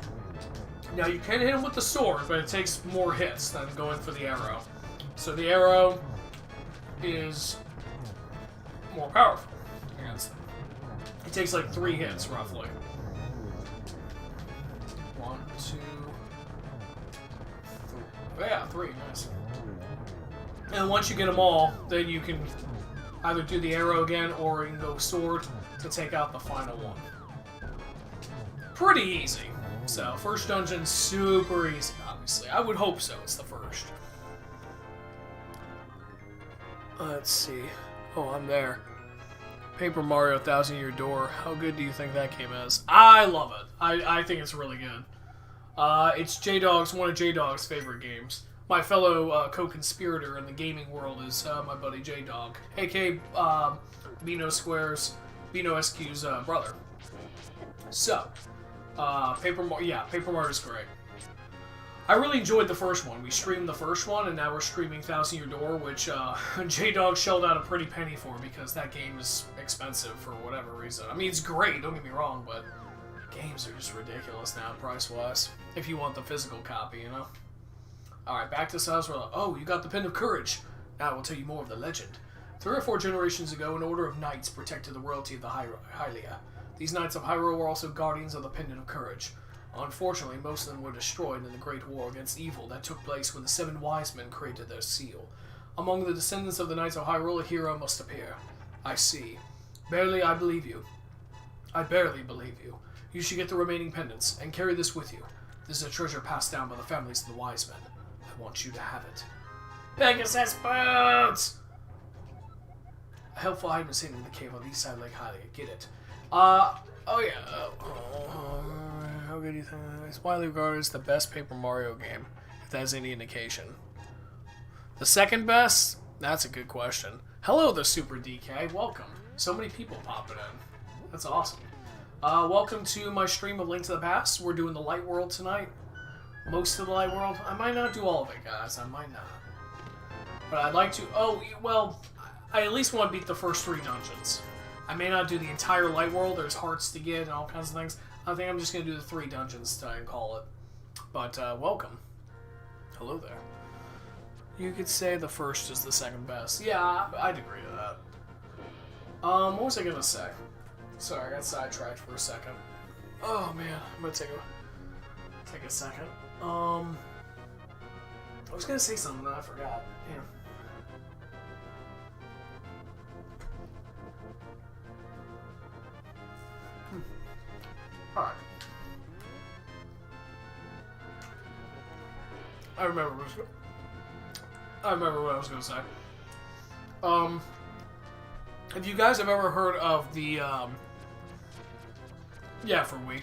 Now, you can hit him with the sword, but it takes more hits than going for the arrow. So the arrow is more powerful against them. It takes like 3 hits, roughly. 1, 2, 3. Yeah, 3, nice. And once you get them all, then you can either do the arrow again, or you can go sword to take out the final one. Pretty easy. So, first dungeon, super easy, obviously. I would hope so, it's the first. Let's see. Oh, I'm there. Paper Mario 1,000-Year Door. How good do you think that game is? I love it. I think it's really good. It's one of J-Dog's favorite games. My fellow co-conspirator in the gaming world is my buddy J-Dog, a.k.a. Bino SQ's brother. So, Paper Mario's great. I really enjoyed the first one. We streamed the first one, and now we're streaming 1,000-Year Door, which J-Dog shelled out a pretty penny for because that game is expensive for whatever reason. I mean, it's great, don't get me wrong, but games are just ridiculous now, price-wise. If you want the physical copy, Alright, back to Sazerac. Oh, you got the Pin of Courage. Now I will tell you more of the legend. 3 or 4 generations ago, an order of knights protected the royalty of the Hylia. These knights of Hyrule were also guardians of the Pendant of Courage. Unfortunately, most of them were destroyed in the Great War against evil that took place when the 7 wise men created their seal. Among the descendants of the Knights of Hyrule, a hero must appear. I see. Barely I believe you. I barely believe you. You should get the remaining pendants, and carry this with you. This is a treasure passed down by the families of the wise men. I want you to have it. Pegasus boots! A helpful item is hidden in the cave on the east side of Lake Hylia. Get it. Oh yeah. How good do you think? It's widely regarded as the best Paper Mario game, if that's any indication. The second best? That's a good question. Hello, the Super DK. Welcome. So many people popping in. That's awesome. Welcome to my stream of Link to the Past. We're doing the Light World tonight. Most of the Light World. I might not do all of it, guys. I might not. But I'd like to... Oh, well, I at least want to beat the first 3 dungeons. I may not do the entire Light World. There's hearts to get and all kinds of things. I think I'm just going to do the 3 dungeons tonight and call it. But, welcome. Hello there. You could say the first is the second best. Yeah, I'd agree to that. What was I going to say? Sorry, I got sidetracked for a second. Oh, man. I'm going to take a second. I was going to say something that I forgot. Damn. Alright. I remember what I was going to say. If you guys have ever heard of the, yeah, for Wii.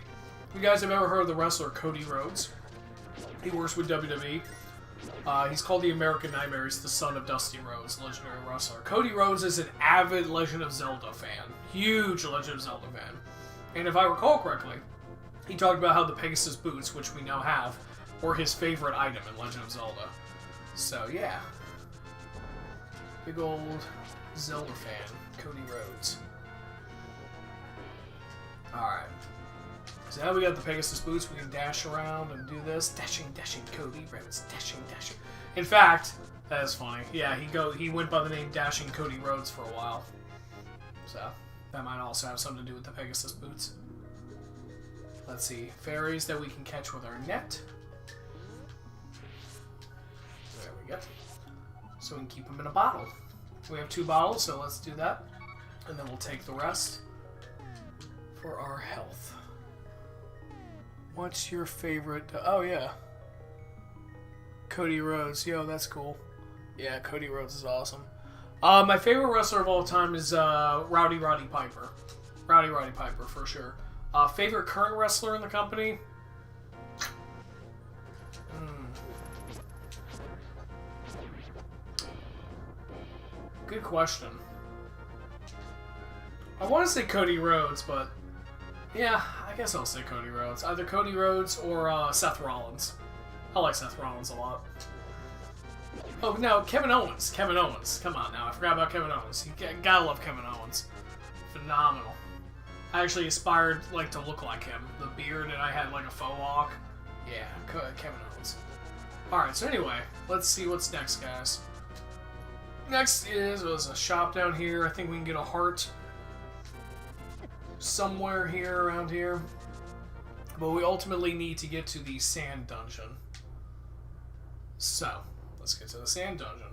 If you guys have ever heard of the wrestler Cody Rhodes, he works with WWE. He's called the American Nightmare. He's the son of Dusty Rhodes, legendary wrestler. Cody Rhodes is an avid Legend of Zelda fan. Huge Legend of Zelda fan. And if I recall correctly, he talked about how the Pegasus boots, which we now have, were his favorite item in Legend of Zelda. So, yeah. Big old Zelda fan, Cody Rhodes. Alright. So now we got the Pegasus boots, we can dash around and do this. Dashing, dashing, Cody Rhodes. Dashing, dashing. In fact, that is funny. Yeah, he went by the name Dashing Cody Rhodes for a while. So, that might also have something to do with the Pegasus boots. Let's see. Fairies that we can catch with our net. There we go. So we can keep them in a bottle. We have 2 bottles, so let's do that. And then we'll take the rest for our health. What's your favorite? Oh, yeah. Cody Rhodes. Yo, that's cool. Yeah, Cody Rhodes is awesome. My favorite wrestler of all time is Rowdy Piper. Rowdy Piper, for sure. Favorite current wrestler in the company? Good question. I want to say Cody Rhodes, but yeah, I guess I'll say Cody Rhodes. Either Cody Rhodes or Seth Rollins. I like Seth Rollins a lot. Oh, no, Kevin Owens. Kevin Owens. Come on now, I forgot about Kevin Owens. You gotta love Kevin Owens. Phenomenal. I actually aspired to look like him. The beard, and I had like a faux hawk. Yeah, Kevin Owens. Alright, so anyway, let's see what's next, guys. Next was a shop down here. I think we can get a heart somewhere here, around here. But we ultimately need to get to the sand dungeon. So, let's get to the sand dungeon.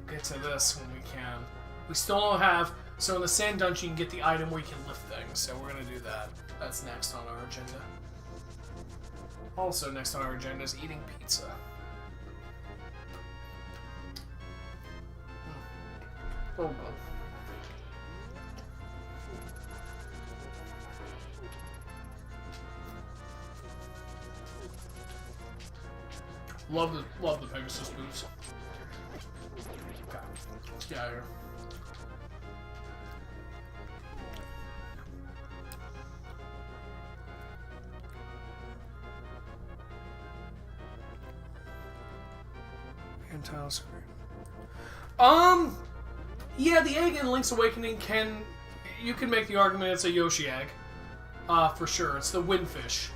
Get to this when we can. We still don't have... So in the sand dungeon, you can get the item where you can lift things. So we're going to do that. That's next on our agenda. Also next on our agenda is eating pizza. Oh, God. Love the Pegasus boots. Okay, let's get out of here. Tile screen. Yeah, the egg in Link's Awakening you can make the argument it's a Yoshi egg. For sure. It's the windfish.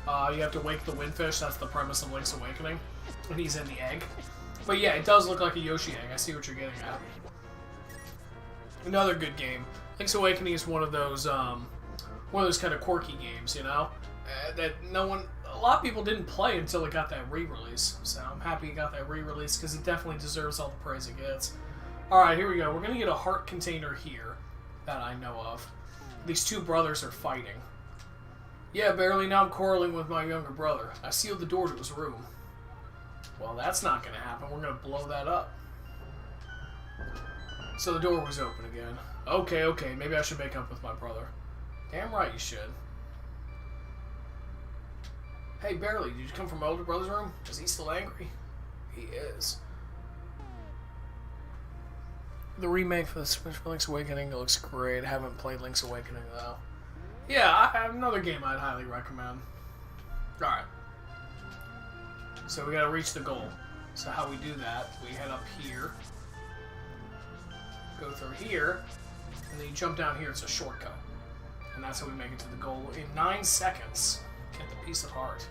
You have to wake the windfish. That's the premise of Link's Awakening. And he's in the egg. But yeah, it does look like a Yoshi egg. I see what you're getting at. Another good game. Link's Awakening is one of those kind of quirky games, you know? That a lot of people didn't play until it got that re-release. So I'm happy it got that re-release because it definitely deserves all the praise it gets. Alright, here we go. We're going to get a heart container here that I know of. These two brothers are fighting. Yeah, barely. Now I'm quarreling with my younger brother. I sealed the door to his room. Well, that's not going to happen. We're going to blow that up. So the door was open again. Okay. Maybe I should make up with my brother. Damn right you should. Hey, Barely, did you come from my older brother's room? Is he still angry? He is. The remake for the Switch for Link's Awakening looks great. I haven't played Link's Awakening, though. Yeah, I have another game I'd highly recommend. Alright. So we gotta reach the goal. So how we do that, we head up here. Go through here. And then you jump down here. It's a shortcut. And that's how we make it to the goal in 9 seconds. Get the piece of heart.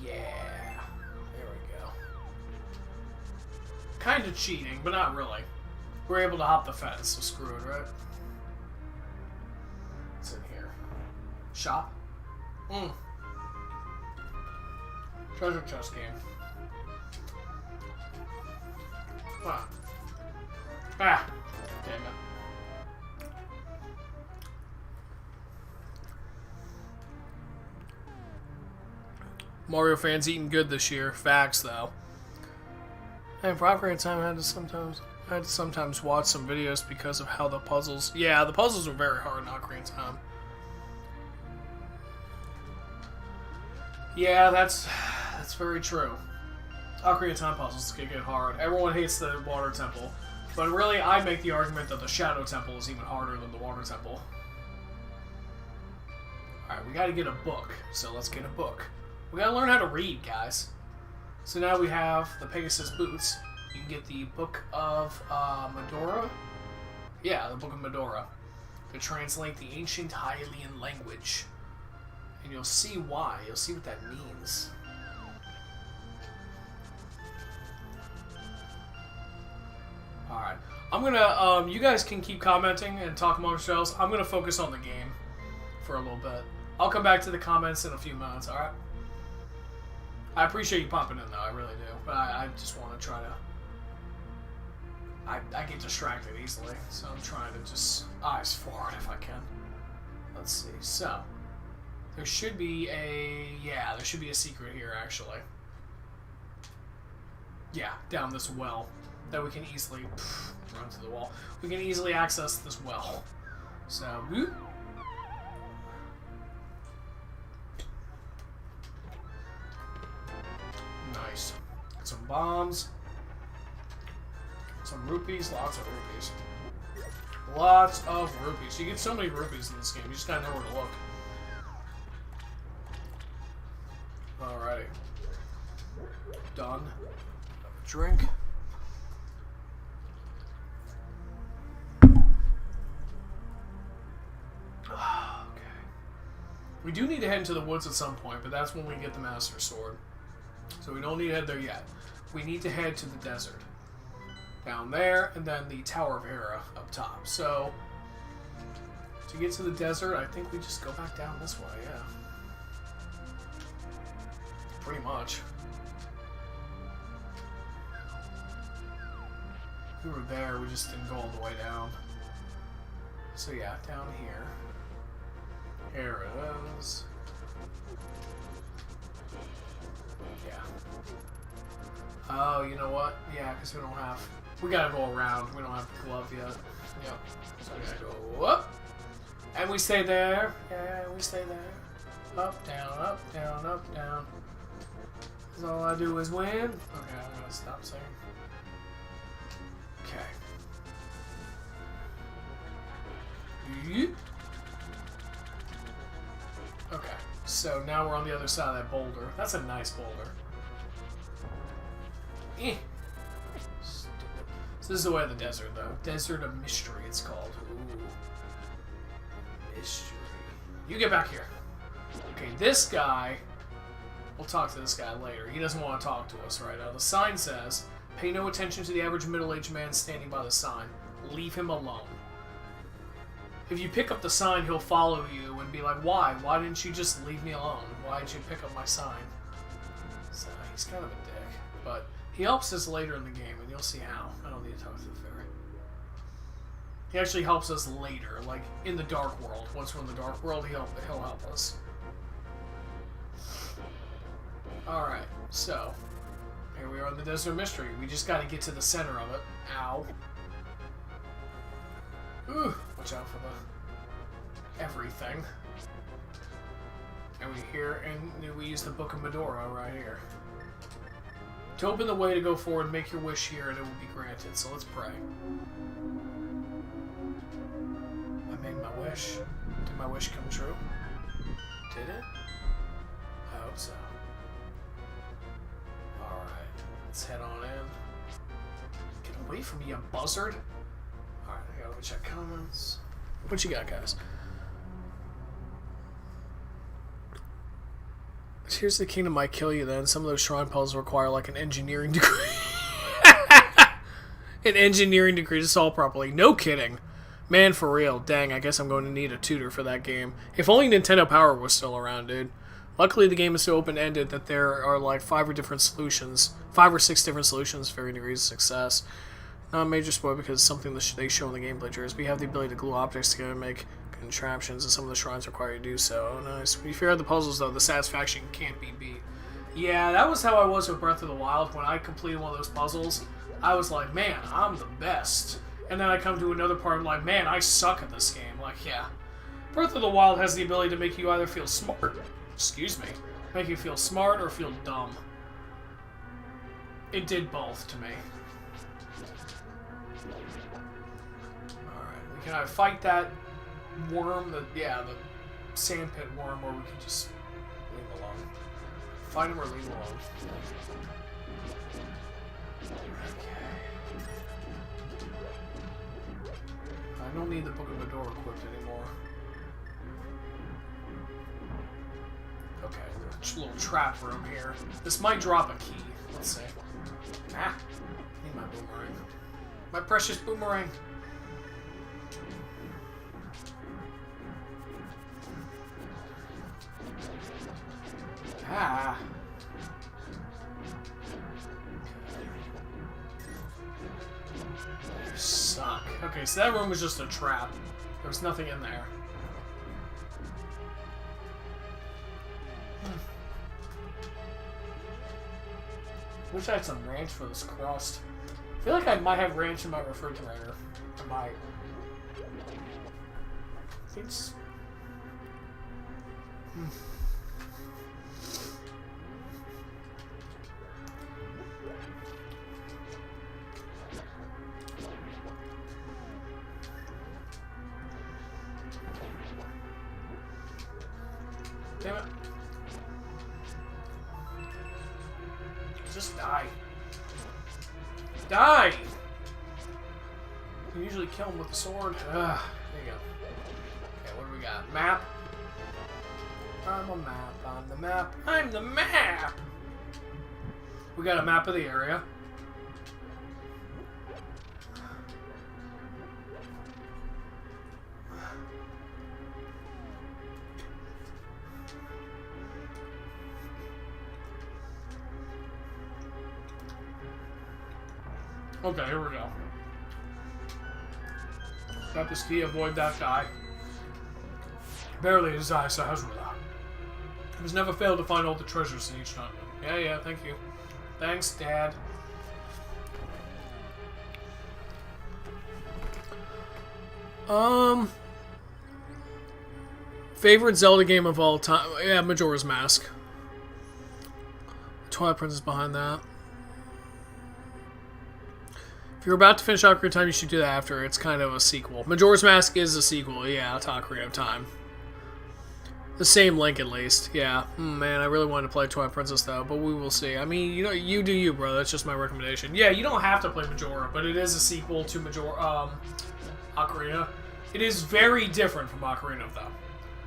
Yeah. There we go. Kind of cheating, but not really. We're able to hop the fence, so screw it, right? What's in here? Shop? Treasure chest game. Ah. Ah. Damn it. Mario fans eating good this year. Facts, though. And for Ocarina of Time, I had to sometimes watch some videos because of how the puzzles... Yeah, the puzzles were very hard in Ocarina of Time. Yeah, that's very true. Ocarina of Time puzzles can get hard. Everyone hates the Water Temple. But really, I make the argument that the Shadow Temple is even harder than the Water Temple. Alright, we gotta get a book. So let's get a book. We gotta learn how to read, guys. So now we have the Pegasus Boots. You can get the Book of Medora. Yeah, the Book of Medora. To translate the ancient Hylian language. And you'll see why. You'll see what that means. Alright. I'm gonna, you guys can keep commenting and talk amongst yourselves. I'm gonna focus on the game for a little bit. I'll come back to the comments in a few minutes, alright? I appreciate you popping in, though. I really do. But I just want to try to... I get distracted easily, so I'm trying to just eyes forward if I can. Let's see. So, there should be a... Yeah, there should be a secret here, actually. Yeah, down this well. That we can easily... run to the wall. We can easily access this well. So, whoop. Nice. Got some bombs. Some rupees. Lots of rupees. Lots of rupees. You get so many rupees in this game. You just gotta know where to look. Alrighty. Done. Drink. Okay. We do need to head into the woods at some point, but that's when we get the Master Sword. So we don't need to head there yet. We need to head to the desert. Down there, and then the Tower of Hera up top. So, to get to the desert, I think we just go back down this way, yeah. Pretty much. We were there, we just didn't go all the way down. So yeah, down here. Here it is. Yeah. Oh, you know what? Yeah, because we don't have... We gotta go around. We don't have the glove yet. Yep. So we gotta go up. And we stay there. And we stay there. Up, down, up, down, up, down. Because all I do is win. Okay, I'm gonna stop singing. Okay. Yeet. Okay. So now we're on the other side of that boulder. That's a nice boulder. Eh. Stupid. So this is the way of the desert, though. Desert of Mystery, it's called. Ooh. Mystery. You get back here. Okay, this guy... We'll talk to this guy later. He doesn't want to talk to us right now. The sign says, pay no attention to the average middle-aged man standing by the sign. Leave him alone. If you pick up the sign, he'll follow you and be like, why? Why didn't you just leave me alone? Why did you pick up my sign? So he's kind of a dick. But he helps us later in the game, and you'll see how. I don't need to talk to the fairy. He actually helps us later, like in the Dark World. Once we're in the Dark World, he'll help us. Alright, so here we are in the Desert of Mystery. We just gotta get to the center of it. Ow. Ooh, watch out for the everything. And we use the Book of Medora right here. To open the way to go forward, make your wish here and it will be granted. So let's pray. I made my wish. Did my wish come true? Did it? I hope so. Alright, let's head on in. Get away from me, you buzzard! Alright, I gotta check comments. What you got, guys? Here's the kingdom might kill you then. Some of those shrine puzzles require like an engineering degree. An engineering degree to solve properly. No kidding. Man, for real. Dang, I guess I'm going to need a tutor for that game. If only Nintendo Power was still around, dude. Luckily, the game is so open-ended that there are like 5 or 6 different solutions, varying degrees of success. Not a major spoiler because it's something that they show in the gameplay trailers. We have the ability to glue objects together and make contraptions, and some of the shrines require you to do so. Oh, nice. When you figure out the puzzles, though, the satisfaction can't be beat. Yeah, that was how I was with Breath of the Wild. When I completed one of those puzzles, I was like, man, I'm the best. And then I come to another part, I'm like, man, I suck at this game. Like, yeah. Breath of the Wild has the ability to make you either feel smart, make you feel smart or feel dumb. It did both to me. Alright, we can either fight that worm, the sandpit worm, or we can just leave him alone. Fight him or leave him alone. I don't need the Book of Medora equipped anymore. Okay, there's a little trap room here. This might drop a key. Let's see. Ah! Need my boomerang. My precious boomerang! Ah! You suck. Okay, so that room was just a trap. There was nothing in there. Wish I had some ranch for this crust. I feel like I might have ranch in my refrigerator. I might. It's... Damn it. Just die. Die! You can usually kill him with the sword. There you go. Okay, what do we got? Map? I'm a map. I'm the map. I'm the map! We got a map of the area. Okay, here we go. Got this key, avoid that guy. Barely his eye, so how's that? He's never failed to find all the treasures in each dungeon. Yeah, thank you. Thanks, Dad. Favorite Zelda game of all time? Yeah, Majora's Mask. Twilight Princess behind that. If you're about to finish Ocarina of Time, you should do that after. It's kind of a sequel. Majora's Mask is a sequel, yeah, to Ocarina of Time. The same link, at least. Yeah. Man, I really wanted to play Twilight Princess, though, but we will see. I mean, you know, you do you, bro. That's just my recommendation. Yeah, you don't have to play Majora, but it is a sequel to Ocarina. It is very different from Ocarina, though.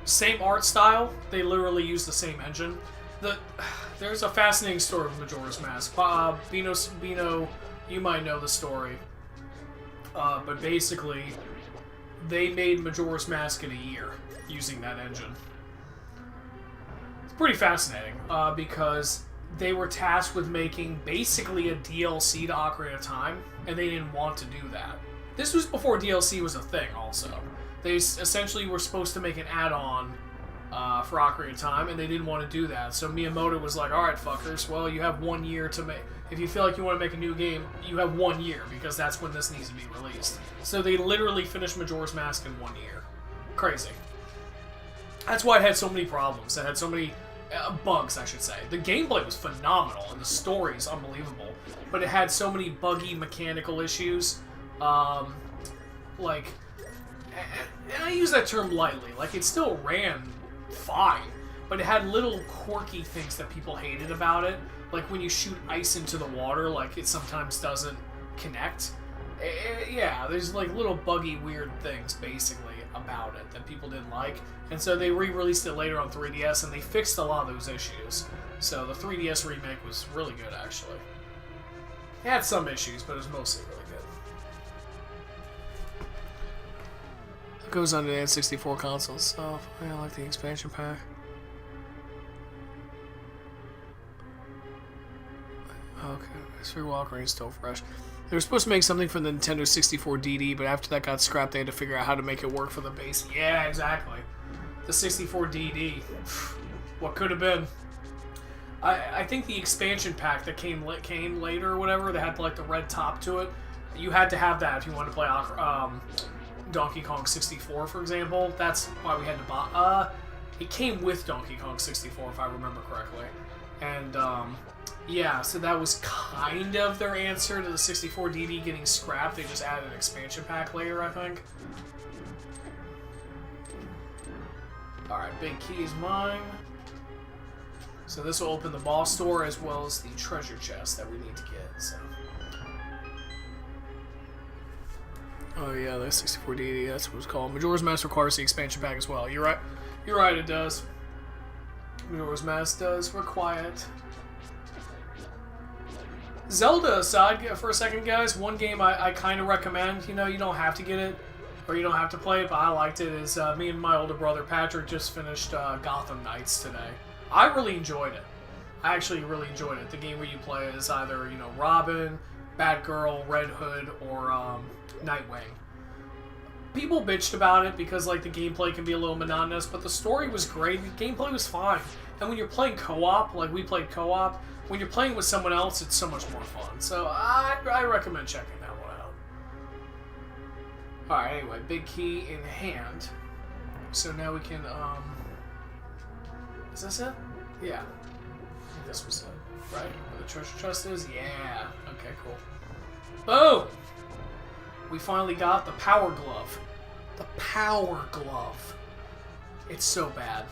Same art style. They literally use the same engine. There's a fascinating story of Majora's Mask. Bino, you might know the story. But basically, they made Majora's Mask in a year using that engine. Pretty fascinating, because they were tasked with making basically a DLC to Ocarina of Time, and they didn't want to do that. This was before DLC was a thing, also. They essentially were supposed to make an add-on for Ocarina of Time, and they didn't want to do that. So Miyamoto was like, alright, fuckers, well, you have 1 year to make... If you feel like you want to make a new game, you have 1 year, because that's when this needs to be released. So they literally finished Majora's Mask in 1 year. Crazy. That's why it had so many problems. It had so many... bugs, I should say. The gameplay was phenomenal, and the story is unbelievable, but it had so many buggy mechanical issues, like, and I use that term lightly, like, it still ran fine, but it had little quirky things that people hated about it, like when you shoot ice into the water, like, it sometimes doesn't connect. Yeah, there's, like, little buggy, weird things, basically, about it that people didn't like. And so they re-released it later on 3DS, and they fixed a lot of those issues. So the 3DS remake was really good, actually. It had some issues, but it was mostly really good. It goes on to the N64 console stuff. I like the expansion pack. Okay, Sphere Walker is still fresh. They were supposed to make something for the Nintendo 64 DD, but after that got scrapped, they had to figure out how to make it work for the base. Yeah, exactly. The 64 DD. What could have been? I think the expansion pack that came later or whatever, that had like the red top to it, you had to have that if you wanted to play Donkey Kong 64, for example. That's why we had to buy... it came with Donkey Kong 64, if I remember correctly. And, yeah, so that was kind of their answer to the 64 DD getting scrapped. They just added an expansion pack later, I think. Alright, big key is mine. So this will open the boss door as well as the treasure chest that we need to get, so... Oh yeah, the 64 DD, that's what it's called. Majora's Mask requires the expansion pack as well. You're right. You're right, it does. Majora's Mask does require it. Zelda aside for a second, guys, one game I kind of recommend. You know, you don't have to get it, or you don't have to play it, but I liked it, is me and my older brother Patrick just finished Gotham Knights today. I really enjoyed it. I actually really enjoyed it. The game where you play as either, you know, Robin, Batgirl, Red Hood, or Nightwing. People bitched about it because, like, the gameplay can be a little monotonous, but the story was great. The gameplay was fine. And when you're playing co-op, like we played co-op, when you're playing with someone else, it's so much more fun. So I recommend checking that one out. Alright, anyway, big key in hand. So now we can, is this it? Yeah. I think this was it, right? Where the treasure chest is? Yeah. Okay, cool. Boom! We finally got the Power Glove. The Power Glove. It's so bad.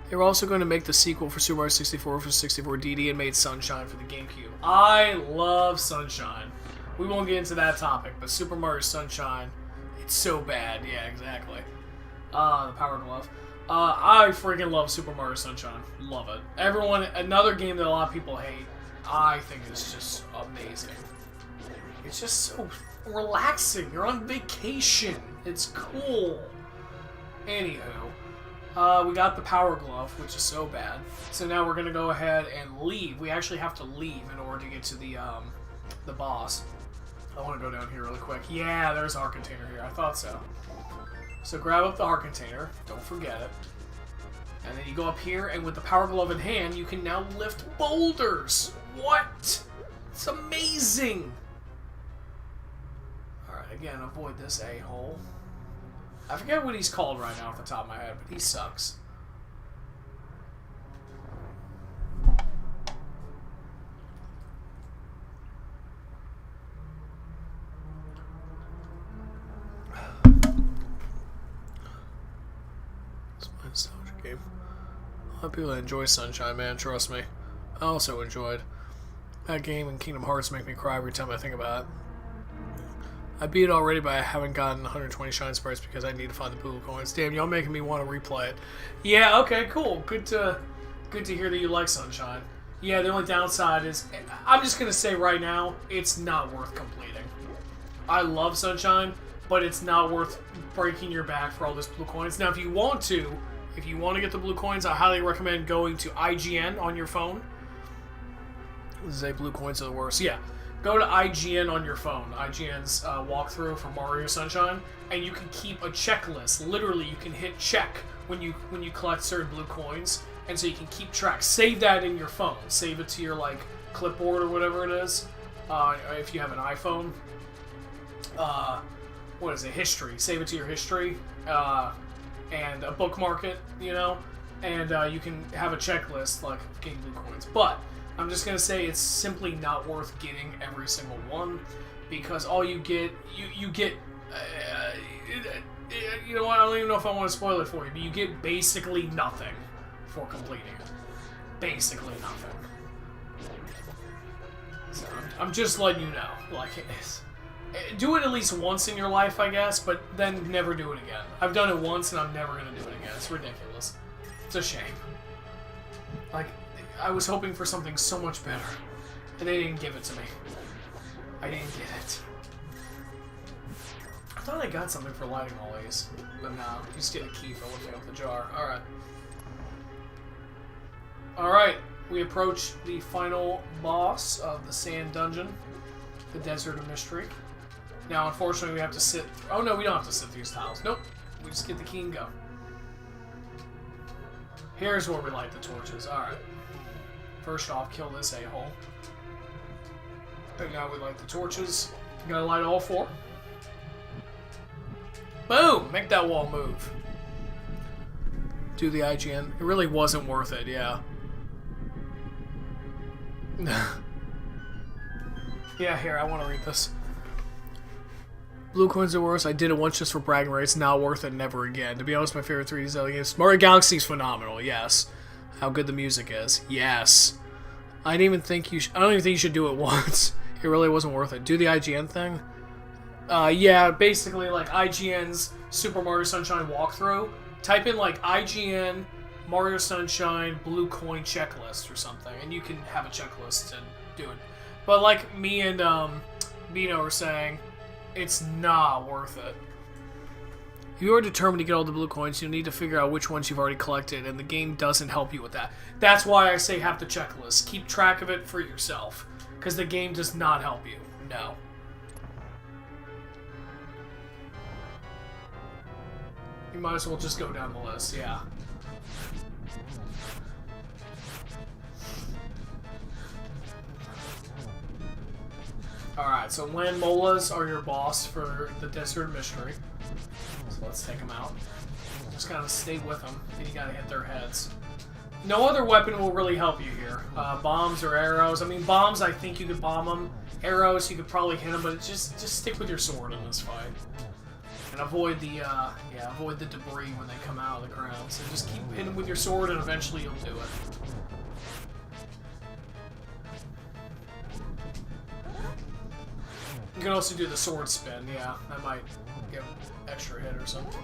They were also going to make the sequel for Super Mario 64 for 64 DD and made Sunshine for the GameCube. I love Sunshine. We won't get into that topic, but Super Mario Sunshine, it's so bad. Yeah, exactly. The Power Glove. I freaking love Super Mario Sunshine. Love it. Another game that a lot of people hate, I think is just amazing. It's just so relaxing. You're on vacation. It's cool. Anywho. We got the Power Glove, which is so bad. So now we're going to go ahead and leave. We actually have to leave in order to get to the boss. I want to go down here really quick. Yeah, there's a heart container here. I thought so. So grab up the heart container. Don't forget it. And then you go up here, and with the Power Glove in hand, you can now lift boulders. What? It's amazing. Alright, again, avoid this a-hole. I forget what he's called right now off the top of my head, but he sucks. game. A lot of people enjoy Sunshine, man. Trust me. I also enjoyed that game, and Kingdom Hearts make me cry every time I think about it. I beat it already, but I haven't gotten 120 Shine Sprites because I need to find the blue coins. Damn, y'all making me want to replay it. Yeah, okay, cool. Good to hear that you like Sunshine. Yeah, the only downside is, I'm just going to say right now, it's not worth completing. I love Sunshine, but it's not worth breaking your back for all those blue coins. Now, if you want to get the blue coins, I highly recommend going to IGN on your phone. This is a blue coins are the worst. Yeah. Go to IGN on your phone. IGN's walkthrough for Mario Sunshine, and you can keep a checklist. Literally, you can hit check when you collect certain blue coins, and so you can keep track. Save that in your phone. Save it to your clipboard or whatever it is. If you have an iPhone, what is it? History. Save it to your history, and bookmark it. And you can have a checklist like getting blue coins, but. I'm just going to say it's simply not worth getting every single one, because all you get, you get, you know what, I don't even know if I want to spoil it for you, but you get basically nothing for completing it. Basically nothing. So, I'm just letting you know, do it at least once in your life, I guess, but then never do it again. I've done it once and I'm never going to do it again. It's ridiculous. It's a shame. I was hoping for something so much better, and they didn't give it to me. I didn't get it. I thought I got something for lighting all these, but no, you just get a key for looking up the jar. Alright. Alright, we approach the final boss of the Sand Dungeon, the Desert of Mystery. Now, unfortunately, we have to sit... Oh, no, we don't have to sit through these tiles. Nope. We just get the key and go. Here's where we light the torches. Alright. First off, kill this a-hole. And now we light the torches. You gotta light all 4. Boom! Make that wall move. Do the IGN. It really wasn't worth it, yeah. Yeah, here, I want to read this. Blue coins are worse. I did it once just for bragging rights. Not worth it, never again. To be honest, my favorite 3D Zelda games. Mario Galaxy is phenomenal, yes. How good the music is. Yes. I don't even think you should do it once. It really wasn't worth it. Do the IGN thing? Yeah, basically IGN's Super Mario Sunshine walkthrough. Type in IGN Mario Sunshine blue coin checklist or something, and you can have a checklist and do it. But like me and Bino were saying, it's not worth it. If you are determined to get all the blue coins, you'll need to figure out which ones you've already collected, and the game doesn't help you with that. That's why I say have the checklist. Keep track of it for yourself, because the game does not help you. No. You might as well just go down the list, yeah. Alright, so Land Molas are your boss for the Desert Mystery. So let's take them out. Just gotta stay with them, and you gotta hit their heads. No other weapon will really help you here. Bombs or arrows. I mean, bombs, I think you could bomb them. Arrows, you could probably hit them, but just stick with your sword in this fight. And avoid the debris when they come out of the ground. So just keep hitting them with your sword, and eventually you'll do it. You can also do the sword spin, yeah. That might give an extra hit or something.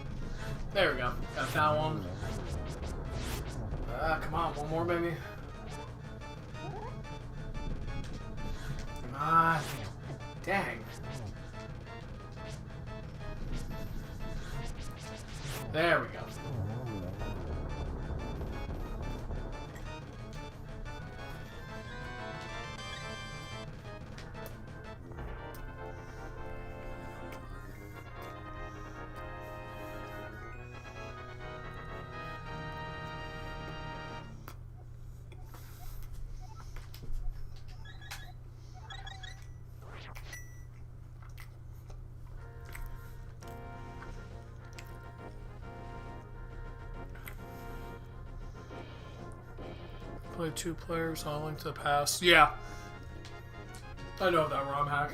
There we go. Got that one. Come on, one more, baby. Come on. Dang. There we go. Play 2 players on Link to the Past. Yeah. I know that ROM hack.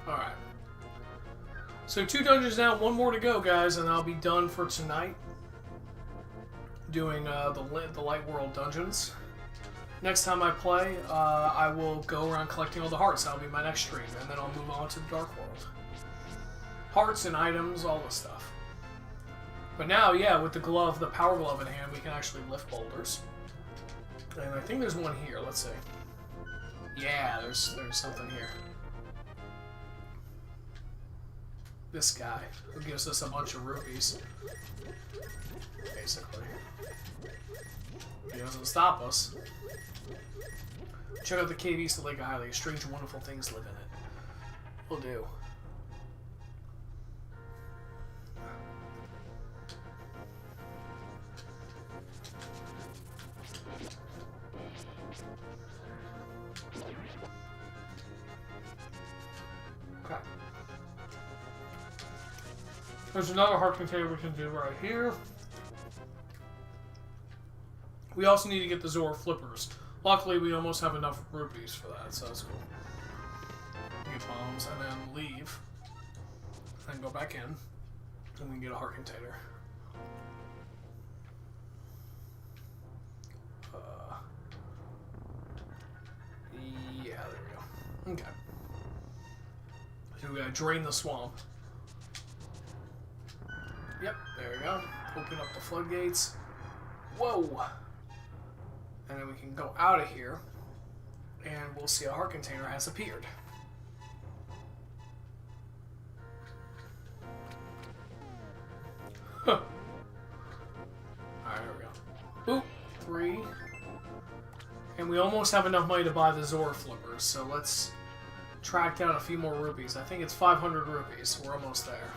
Alright. So 2 dungeons now, 1 more to go, guys, and I'll be done for tonight. Doing the Light World dungeons. Next time I play, I will go around collecting all the hearts. That'll be my next stream, and then I'll move on to the Dark World. Hearts and items, all this stuff. But now, yeah, with the glove, the power glove in hand, we can actually lift boulders. And I think there's one here. Let's see. Yeah, there's something here. This guy, who gives us a bunch of rupees. Basically. He doesn't stop us. Check out the cave east of Lake Hylia. Strange and wonderful things live in it. Will do. Okay. There's another heart container we can do right here. We also need to get the Zora flippers. Luckily, we almost have enough rupees for that, so that's cool. Get bombs and then leave. And go back in. And we can get a heart container. Yeah, there we go. Okay. So we gotta drain the swamp. Yep, there we go. Open up the floodgates. Whoa! And then we can go out of here, and we'll see a heart container has appeared. Huh. Alright, here we go. Boop. 3. And we almost have enough money to buy the Zora flippers, so let's track down a few more rupees. I think it's 500 rupees. We're almost there.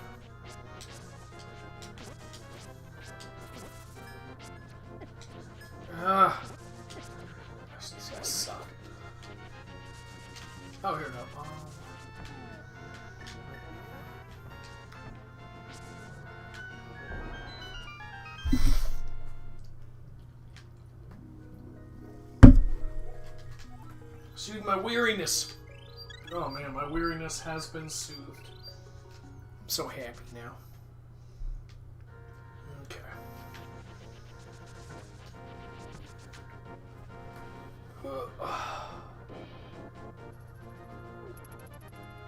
These guys suck. Oh, here we go. Soothe my weariness. Oh man, my weariness has been soothed. I'm so happy now. Okay.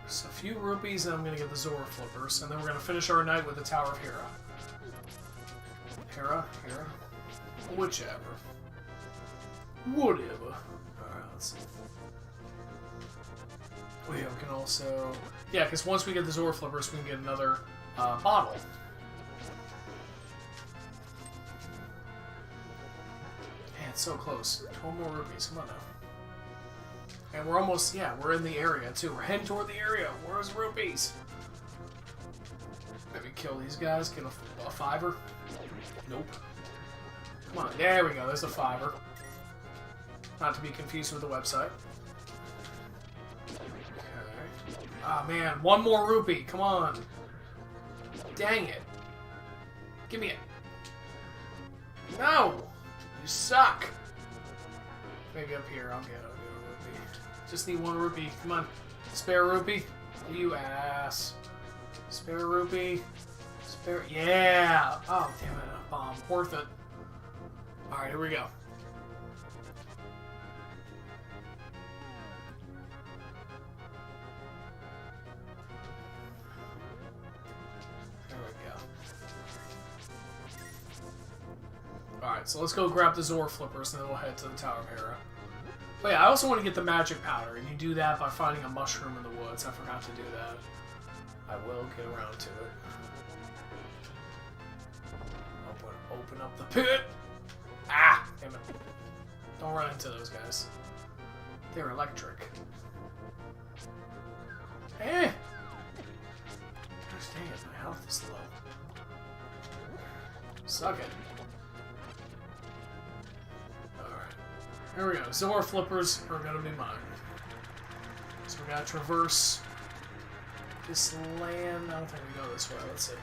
Just a few rupees and I'm gonna get the Zora flippers, and then we're gonna finish our night with the Tower of Hera. Hera? Whichever. Whatever. Alright, let's see. Oh yeah, we can also... Yeah, because once we get the Zora flippers, we can get another bottle. Man, it's so close. 12 more rupees. Come on now. And we're almost... Yeah, we're in the area, too. We're heading toward the area. Where's rupees? Maybe kill these guys. Get a fiver. Nope. Come on. There we go. There's a fiver. Not to be confused with the website. Ah, oh, man. One more rupee. Come on. Dang it. Give me it. No! You suck. Maybe up here. I'll get a rupee. Just need 1 rupee. Come on. Spare rupee. You ass. Spare rupee. Spare... Yeah! Oh, damn it. A bomb. Worth it. Alright, here we go. Alright, so let's go grab the Zora flippers and then we'll head to the Tower of Hera. But yeah, I also want to get the magic powder, and you do that by finding a mushroom in the woods. I forgot to do that. I will get around to it. Open up the pit! Ah! Damn it. Don't run into those guys. They're electric. Eh! Gosh dang it, my health is low. Suck it. Here we go. Zora flippers are gonna be mine. So we gotta traverse this land. I don't think we go this way. Let's see.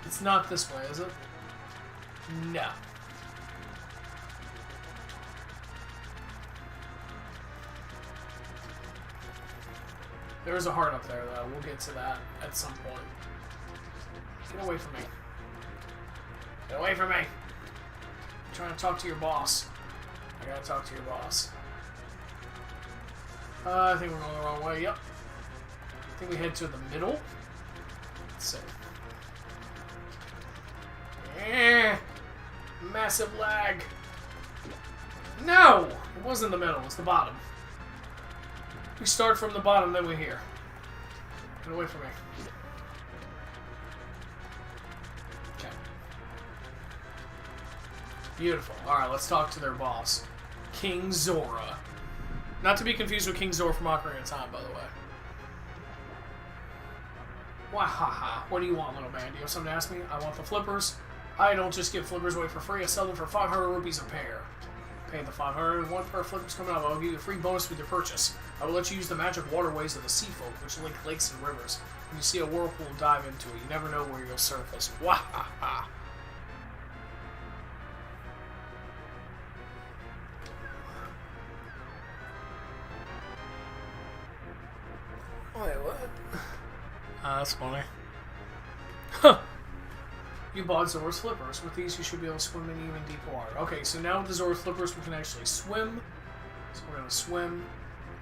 It's not this way, is it? No. There's a heart up there, though. We'll get to that at some point. Get away from me. Get away from me. I'm trying to talk to your boss. I gotta talk to your boss. I think we're going the wrong way. Yep. I think we head to the middle. Let's see. Massive lag. No! It wasn't the middle. It's the bottom. We start from the bottom, then we're here. Get away from me. Okay. Beautiful. Alright, let's talk to their boss. King Zora. Not to be confused with King Zora from Ocarina of Time, by the way. Wahaha. What do you want, little man? Do you have something to ask me? I want the flippers. I don't just give flippers away for free. I sell them for 500 rupees a pair. Pay the 500 and one pair of flippers coming up. I'll give you a free bonus with your purchase. I will let you use the magic waterways of the sea folk, which link lakes and rivers. When you see a whirlpool, dive into it. You never know where you'll surface. Wahaha. Wait, what? That's funny. Huh. You bought Zora's Flippers. With these, you should be able to swim in even deep water. Okay, so now with the Zora Flippers, we can actually swim. So we're going to swim.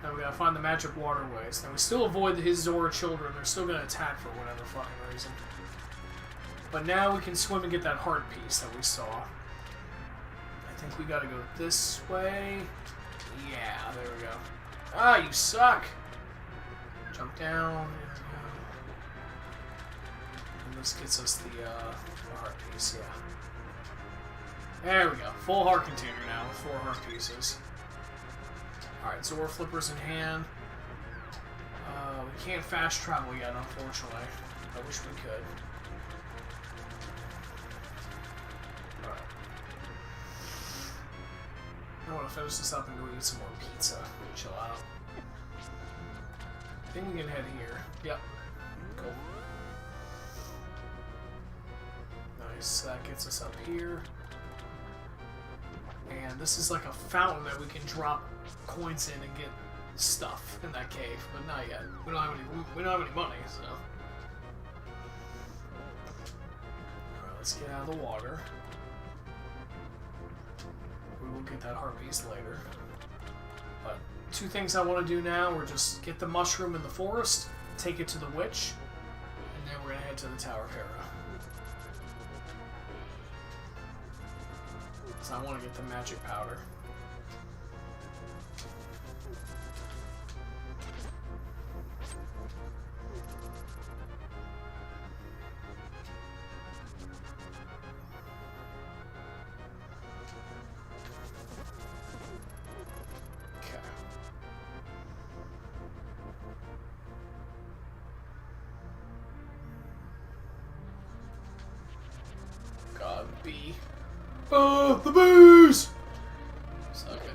Now we got to find the magic waterways. Now we still avoid his Zora children. They're still going to attack for whatever fucking reason. But now we can swim and get that heart piece that we saw. I think we got to go this way. Yeah, there we go. Ah, you suck! Jump down. And this gets us the heart piece, yeah. There we go. Full heart container now with 4 heart pieces. Alright, Zora Flippers in hand. We can't fast travel yet, unfortunately. I wish we could. Alright. I want to finish this up and go eat some more pizza. Chill out. I think we can head here. Yep. Cool. Nice. That gets us up here. And this is like a fountain that we can drop coins in and get stuff in that cave, but not yet. We don't have any money, so. Alright, let's get out of the water. We will get that heart piece later. But 2 things I want to do now are just get the mushroom in the forest, take it to the witch, and then we're going to head to the Tower of Hera. So I want to get the magic powder. God, B. Oh, the booze! Suck it.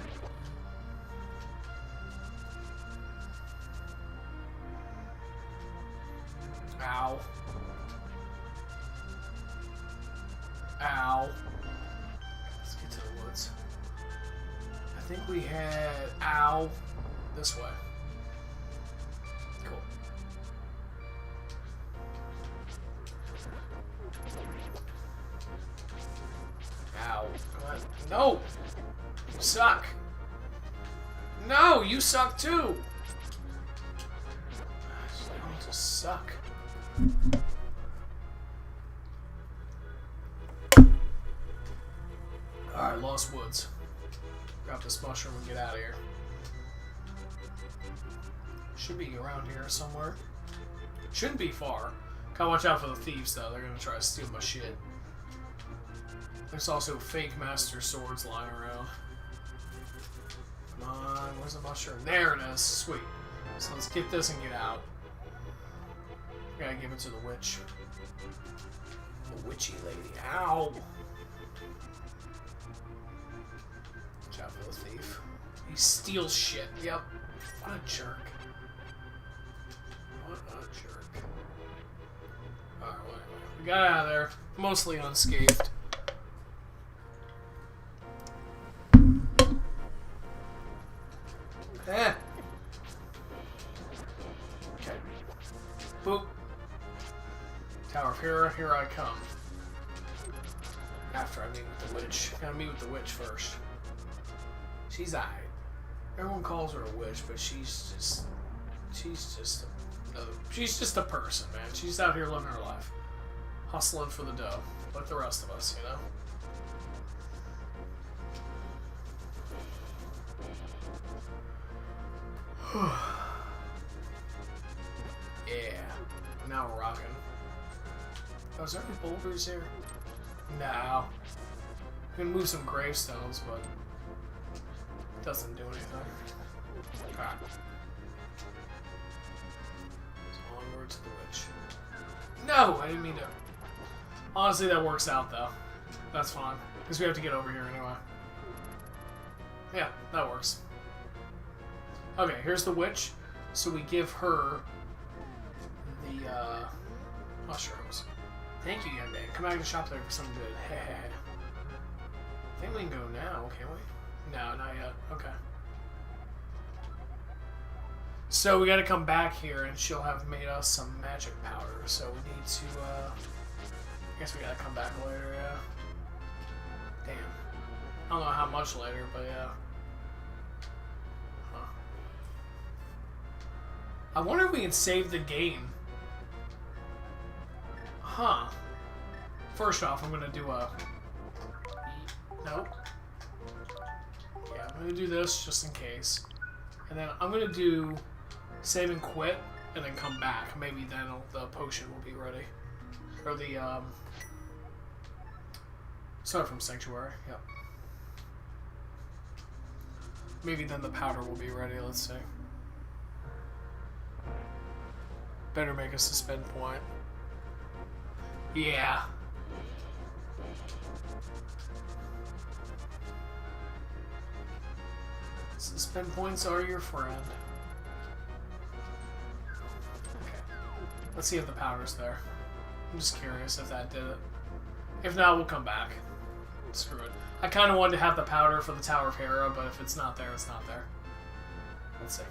Ow. Ow. Let's get to the woods. I think we had... Ow. This way. Cool. Ow. What? No! You suck! No! You suck too! You don't just suck. Alright, Lost Woods. Grab this mushroom and get out of here. Should be around here somewhere. Shouldn't be far. Gotta watch out for the thieves though, they're gonna try to steal my shit. There's also fake master swords lying around. Come on, where's the mushroom? There it is. Sweet. So let's get this and get out. Gotta give it to the witch. The witchy lady. Ow! Watch out for the thief. He steals shit. Yep. What a jerk. What a jerk. Alright, whatever. We got out of there. Mostly unscathed. Eh. Okay. Boop. Tower of Hera, here I come. After I meet with the witch. Gotta meet with the witch first. She's alright. Everyone calls her a witch, but she's just a person, man. She's out here living her life. Hustling for the dough. Like the rest of us, you know? Yeah. Now we're rocking. Oh, is there any boulders here? No. We can move some gravestones, but it doesn't do anything. Okay. So onward to the witch. No! I didn't mean to. Honestly, that works out, though. That's fine. Because we have to get over here anyway. Yeah, that works. Okay, here's the witch. So we give her the mushrooms. Thank you, young man. Come back to the shop later for something good. I think we can go now, can't we? No, not yet. Okay. So we gotta come back here and she'll have made us some magic powder. So we need to, I guess we gotta come back later, yeah. Damn. I don't know how much later, but yeah. Huh. I wonder if we can save the game. Huh. First off, I'm gonna do a... Nope. Yeah, I'm gonna do this just in case. And then I'm gonna do save and quit, and then come back. Maybe then the potion will be ready. Or the, start from Sanctuary, yep. Maybe then the powder will be ready, let's see. Better make a suspend point. Yeah. Suspend points are your friend. Okay. Let's see if the powder's there. I'm just curious if that did it. If not, we'll come back. Screw it. I kind of wanted to have the powder for the Tower of Hera, but if it's not there, it's not there. Let's see.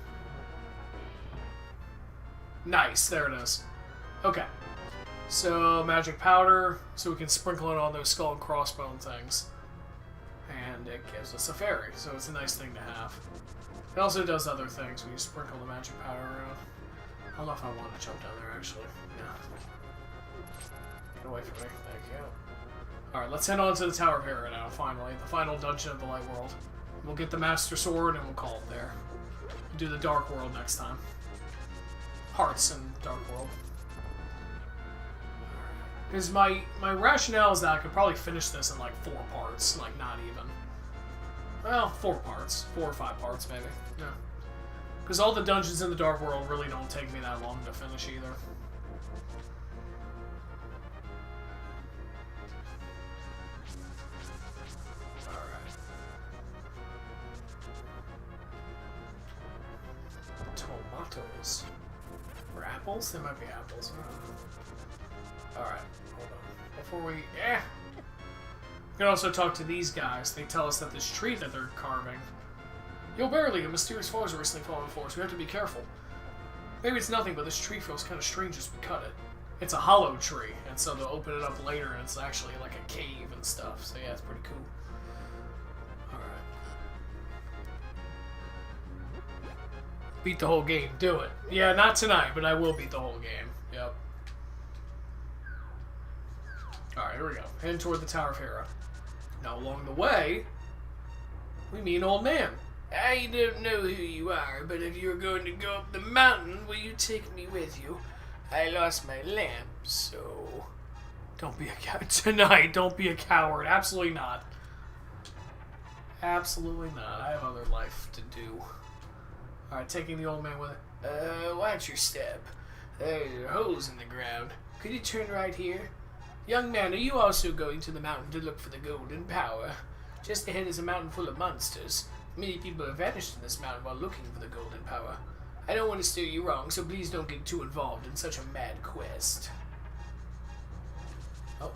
Nice, there it is. Okay. So, magic powder, so we can sprinkle it on those skull and crossbone things. And it gives us a fairy, so it's a nice thing to have. It also does other things when you sprinkle the magic powder around. I don't know if I want to jump down there, actually. Yeah. Get away from me, thank you. Alright, let's head on to the Tower of Hera now, finally. The final dungeon of the Light World. We'll get the Master Sword and we'll call it there. We'll do the Dark World next time. Hearts in Dark World. Because my rationale is that I could probably finish this in like 4 parts, like not even. Well, 4 parts. 4 or 5 parts, maybe. Yeah. Because all the dungeons in the Dark World really don't take me that long to finish either. Alright. Tomatoes. Or apples? They might be apples. I don't know. Alright, hold on. Before we... We can also talk to these guys. They tell us that this tree that they're carving... Yo, barely, a mysterious forest recently fallen before us. We have to be careful. Maybe it's nothing, but this tree feels kind of strange as we cut it. It's a hollow tree, and so they'll open it up later, and it's actually like a cave and stuff. So yeah, it's pretty cool. Alright. Beat the whole game. Do it. Yeah, not tonight, but I will beat the whole game. Yep. Alright, here we go. Heading toward the Tower of Hera. Now, along the way, we meet an old man. I don't know who you are, but if you're going to go up the mountain, will you take me with you? I lost my lamp, so... Don't be a coward. Tonight, don't be a coward. Absolutely not. Absolutely not. I have other life to do. Alright, taking the old man with it. Watch your step. There are holes in the ground. Could you turn right here? Young man, are you also going to the mountain to look for the golden power? Just ahead is a mountain full of monsters. Many people have vanished in this mountain while looking for the golden power. I don't want to steer you wrong, so please don't get too involved in such a mad quest. Oh.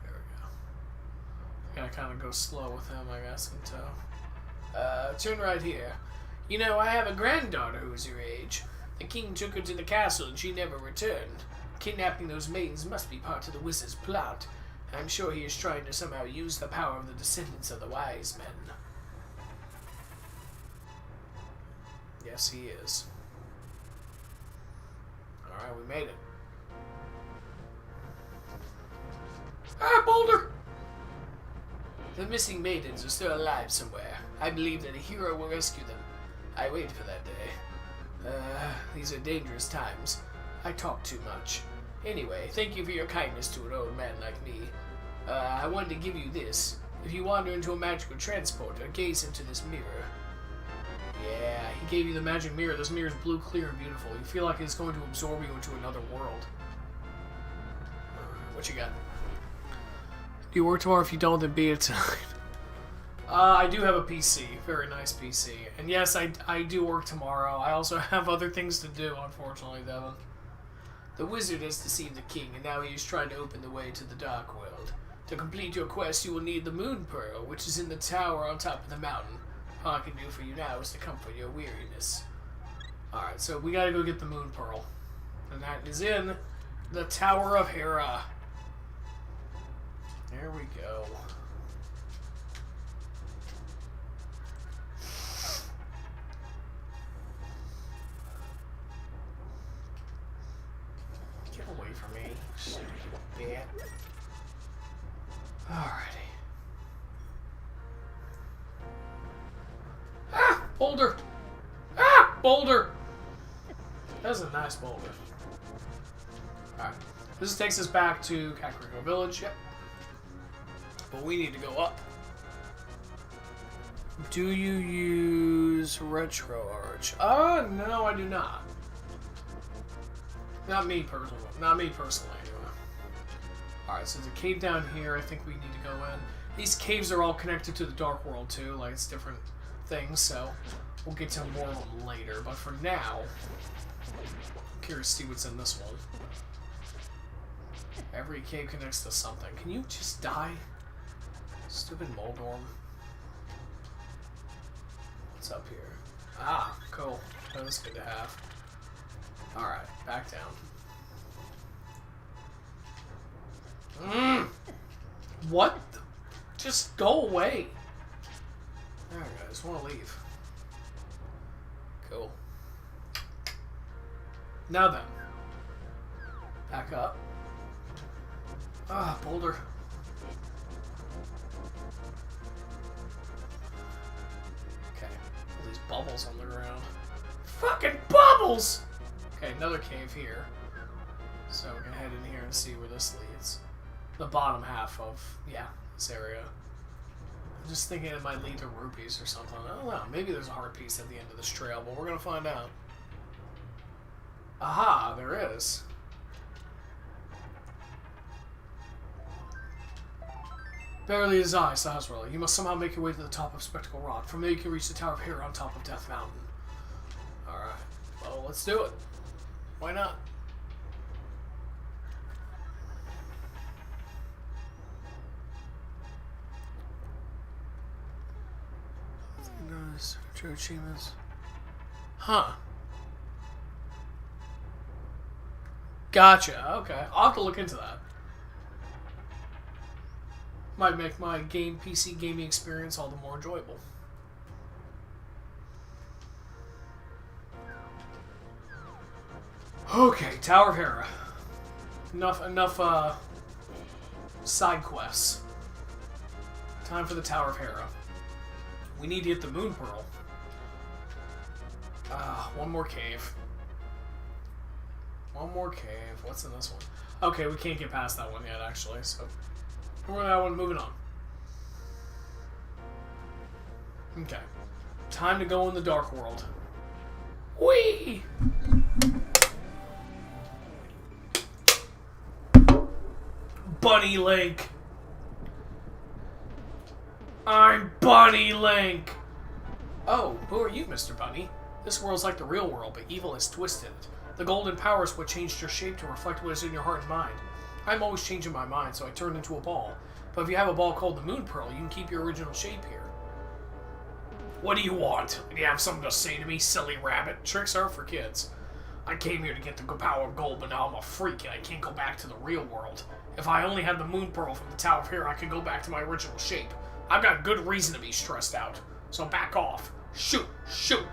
There we go. Gotta kind of go slow with him, I guess, until... turn right here. You know, I have a granddaughter who's your age. The king took her to the castle and she never returned. Kidnapping those maidens must be part of the wizard's plot. I'm sure he is trying to somehow use the power of the descendants of the wise men. Yes, he is. Alright, we made it. Ah, Boulder! The missing maidens are still alive somewhere. I believe that a hero will rescue them. I wait for that day. These are dangerous times. I talk too much. Anyway, thank you for your kindness to an old man like me. I wanted to give you this. If you wander into a magical transporter, gaze into this mirror. Yeah, he gave you the magic mirror. This mirror is blue, clear, and beautiful. You feel like it's going to absorb you into another world. What you got? Do you work tomorrow? If you don't, then beat it tonight. I do have a PC. Very nice PC. And yes, I do work tomorrow. I also have other things to do, unfortunately, Devin. The wizard has deceived the king, and now he is trying to open the way to the dark world. To complete your quest, you will need the moon pearl, which is in the tower on top of the mountain. All I can do for you now is to comfort your weariness. Alright, so we gotta go get the moon pearl. And that is in the Tower of Hera. There we go. Get away from me, stupid bat. Alrighty. Ah! Boulder! Ah! Boulder! That's a nice boulder. Alright. This takes us back to Kakariko Village. Yep. But we need to go up. Do you use Retro Arch? No, I do not. Not me personally. Not me personally, anyway. Alright, so there's a cave down here I think we need to go in. These caves are all connected to the Dark World, too. Like, it's different things, so we'll get to more of them later. But for now, I'm curious to see what's in this one. Every cave connects to something. Can you just die? Stupid Moldorm. What's up here? Ah, cool. That was good to have. Alright, back down. What? Just go away. Alright, I just want to leave. Cool. Now then. Back up. Ah, boulder. Okay. All these bubbles on the ground. Fucking bubbles! Okay, another cave here. So we're gonna head in here and see where this leads. The bottom half of, yeah, this area. I'm just thinking it might lead to rupees or something. I don't know. Maybe there's a heart piece at the end of this trail, but we're gonna find out. Aha, there is. Barely his eyes, Sazeril. You must somehow make your way to the top of Spectacle Rock. From there you can reach the Tower of Hera on top of Death Mountain. Alright. Well, let's do it. Why not? True achievements. Huh. Gotcha. Okay. I'll have to look into that. Might make my PC gaming experience all the more enjoyable. Okay, Tower of Hera. Enough side quests. Time for the Tower of Hera. We need to get the Moon Pearl. One more cave. One more cave. What's in this one? Okay, we can't get past that one yet, actually, so ignore that one, moving on. Okay. Time to go in the Dark World. Whee! Bunny Link! I'm Bunny Link! Oh, who are you, Mr. Bunny? This world's like the real world, but evil has twisted it. The golden power is what changed your shape to reflect what is in your heart and mind. I'm always changing my mind, so I turned into a ball. But if you have a ball called the Moon Pearl, you can keep your original shape here. What do you want? Do you have something to say to me, silly rabbit? Tricks are for kids. I came here to get the power of gold, but now I'm a freak and I can't go back to the real world. If I only had the moon pearl from the Tower of Hero, I could go back to my original shape. I've got good reason to be stressed out. So back off. Shoot! Shoot!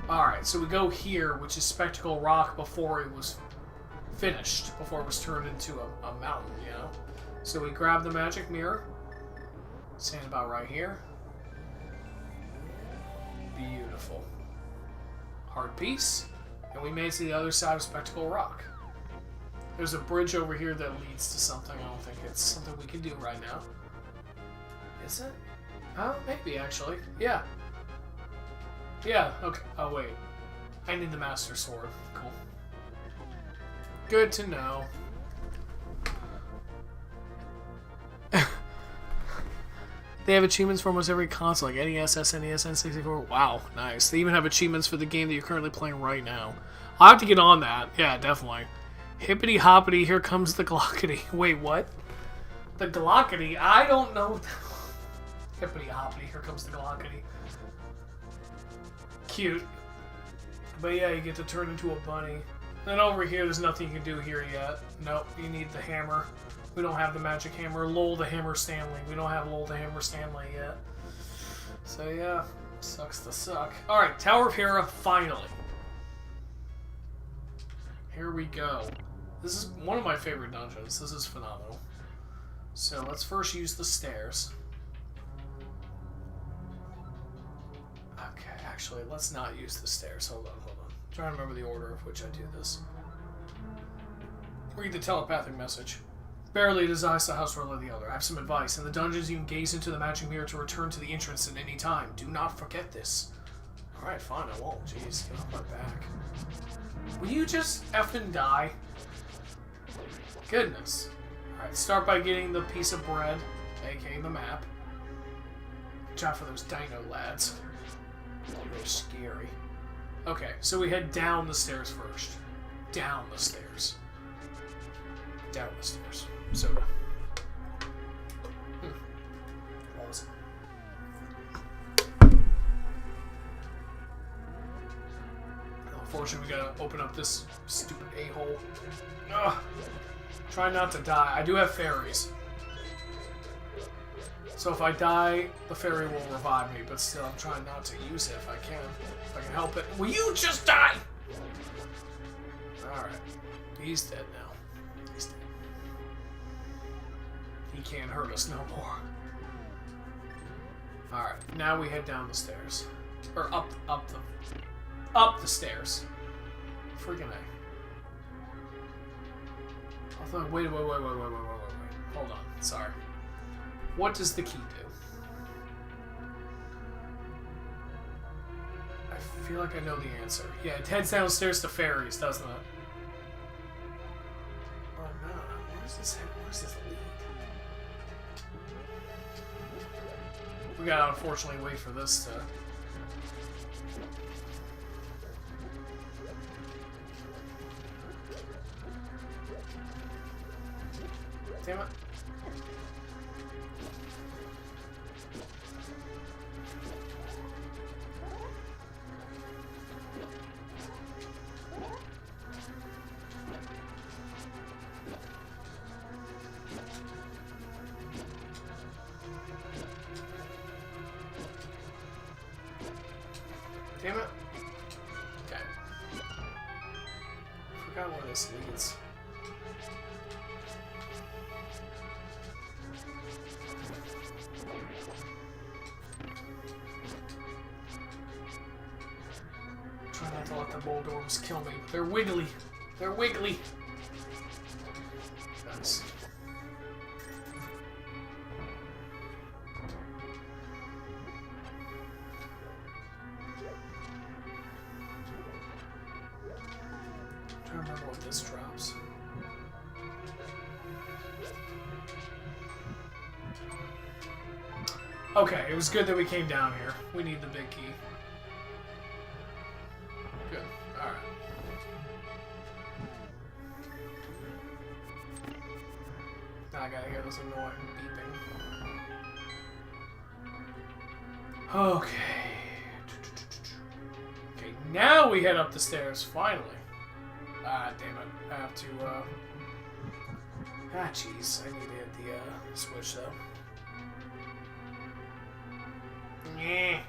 Alright, so we go here, which is Spectacle Rock before it was finished. Before it was turned into a mountain, you know? So we grab the magic mirror. Stand about right here. Beautiful. Hard piece. And we made it to the other side of Spectacle Rock. There's a bridge over here that leads to something. I don't think it's something we can do right now. Is it? Oh, maybe, actually. Yeah. Yeah, okay. Oh, wait. I need the Master Sword. Cool. Good to know. They have achievements for almost every console, like NES, SNES, N64. Wow, nice. They even have achievements for the game that you're currently playing right now. I'll have to get on that. Yeah, definitely. Hippity hoppity, here comes the glockety. Wait, what? The glockety? I don't know. Hippity hoppity, here comes the glockety. Cute. But yeah, you get to turn into a bunny. Then over here, there's nothing you can do here yet. Nope, you need the hammer. We don't have the magic hammer. Lol the Hammer Stanley. We don't have Lol the Hammer Stanley yet. So yeah, sucks to suck. Alright, Tower of Hera, finally. Here we go. This is one of my favorite dungeons. This is phenomenal. So let's first use the stairs. Okay, actually, let's not use the stairs. Hold on. I'm trying to remember the order of which I do this. Read the telepathic message. Barely does eyes the house roll of the other. I have some advice. In the dungeons, you can gaze into the magic mirror to return to the entrance at any time. Do not forget this. Alright, fine, I won't. Jeez, get off my back. Will you just effing die? Goodness. Alright, start by getting the piece of bread, aka the map. Watch out for those dino lads. They're scary. Okay, so we head down the stairs first. Down the stairs. Down the stairs. Soda. What was it? Unfortunately, we gotta open up this stupid a-hole. Ugh. Try not to die. I do have fairies. So if I die, the fairy will revive me, but still, I'm trying not to use it if I can. If I can help it. Will you just die? Alright. He's dead now. He's dead. He can't hurt us no more. Alright, now we head down the stairs. Or up the stairs. Freaking A. I thought, wait. Hold on, sorry. What does the key do? I feel like I know the answer. Yeah, it heads downstairs to fairies, doesn't it? Oh no, where's this lead? We gotta unfortunately wait for this to... Damn it. Damn it. Okay. Forgot where this leads. Try not to let the Moldorms kill me. They're wiggly. They're wiggly. Nice. I don't remember what this drops. Okay, it was good that we came down here. We need the big key. Good. Alright. Now I gotta hear this annoying beeping. Okay. Okay, now we head up the stairs, finally. Ah, damn it. I have to, Ah, jeez. I need to hit the, switch, though. Yeah.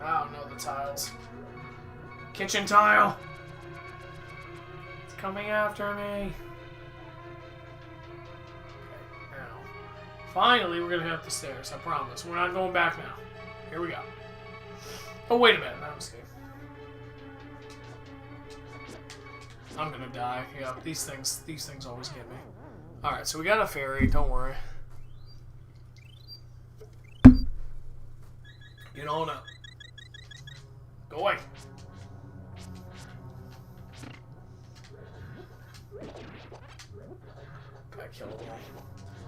Oh, no, the tiles. Kitchen tile! It's coming after me. Okay, now. Finally, we're gonna head up the stairs. I promise. We're not going back now. Here we go. Oh, wait a minute. No, I'm just kidding. I'm gonna die. Yeah, these things always get me. Alright, so we got a fairy. Don't worry. Get on up. Go away. Gotta kill them all.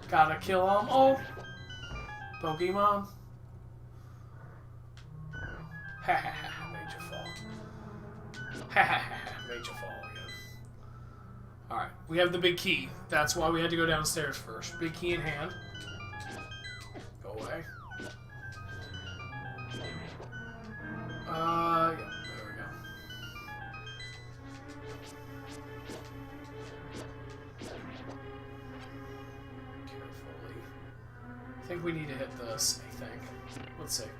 Gotta kill them all. Pokemon. Ha ha ha. Made you fall. Ha ha ha. Made you fall again. Alright, we have the big key. That's why we had to go downstairs first. Big key in hand. Go away. Yeah, there we go. Carefully. I think we need to hit this, I think. Let's see.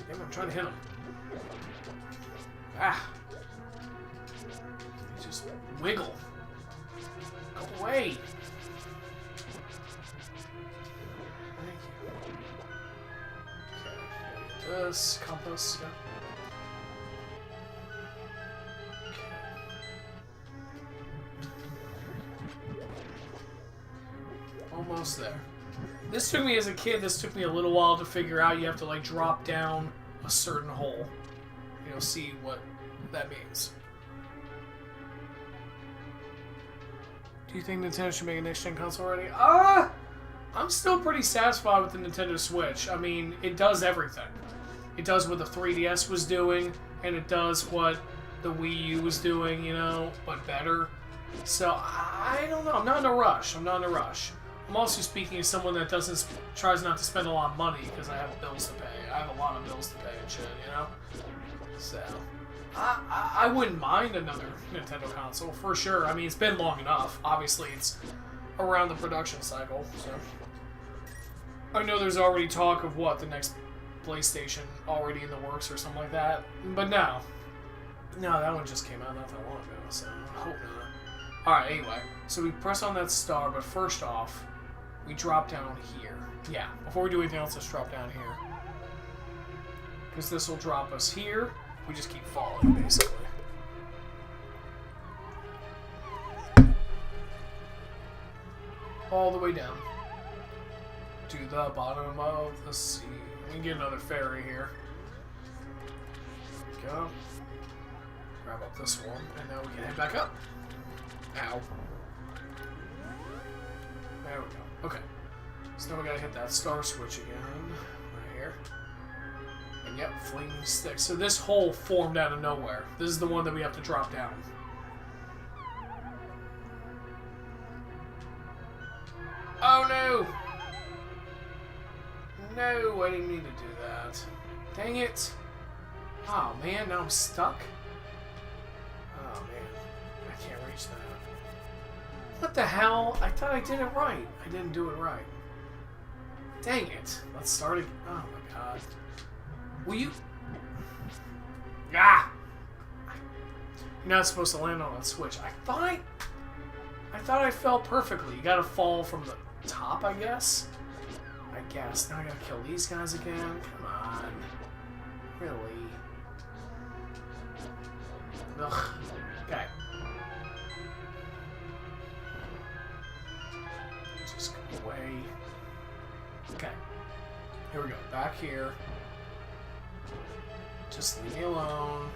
Damn, I'm trying to hit him. Ah! They just wiggle. Go away! Thank you. Okay, this compass. Yeah. Okay. Almost there. This took me as a kid. This took me a little while to figure out. You have to like drop down a certain hole. You know, see what that means. Do you think Nintendo should make a next-gen console already? I'm still pretty satisfied with the Nintendo Switch. I mean, it does everything. It does what the 3DS was doing, and it does what the Wii U was doing, you know, but better. So, I don't know. I'm not in a rush. I'm also speaking as someone that tries not to spend a lot of money because I have bills to pay. I have a lot of bills to pay and shit, you know? So, I wouldn't mind another Nintendo console, for sure. I mean, it's been long enough. Obviously, it's around the production cycle, so... I know there's already talk of, what, the next PlayStation already in the works or something like that. But no. No, that one just came out not that long ago, so I hope not. Alright, anyway. So we press on that star, but first off, we drop down here. Yeah, before we do anything else, let's drop down here. Because this will drop us here. We just keep falling, basically. All the way down. To the bottom of the sea. We can get another fairy here. Go. Grab up this one, and now we can head back up. Ow. There we go. Okay. So now we gotta hit that star switch again. Right here. And yep, fling stick. So this hole formed out of nowhere. This is the one that we have to drop down. Oh no! No, I didn't mean to do that. Dang it! Oh man, now I'm stuck? Oh man, I can't reach that. What the hell? I thought I did it right. I didn't do it right. Dang it. Let's start again. Oh my god. Will you... Ah! You're not supposed to land on that switch. I thought I fell perfectly. You gotta fall from the top, I guess? Now I gotta kill these guys again? Come on. Really? Ugh. Okay. Just go away. Okay. Here we go. Back here. Just leave me alone.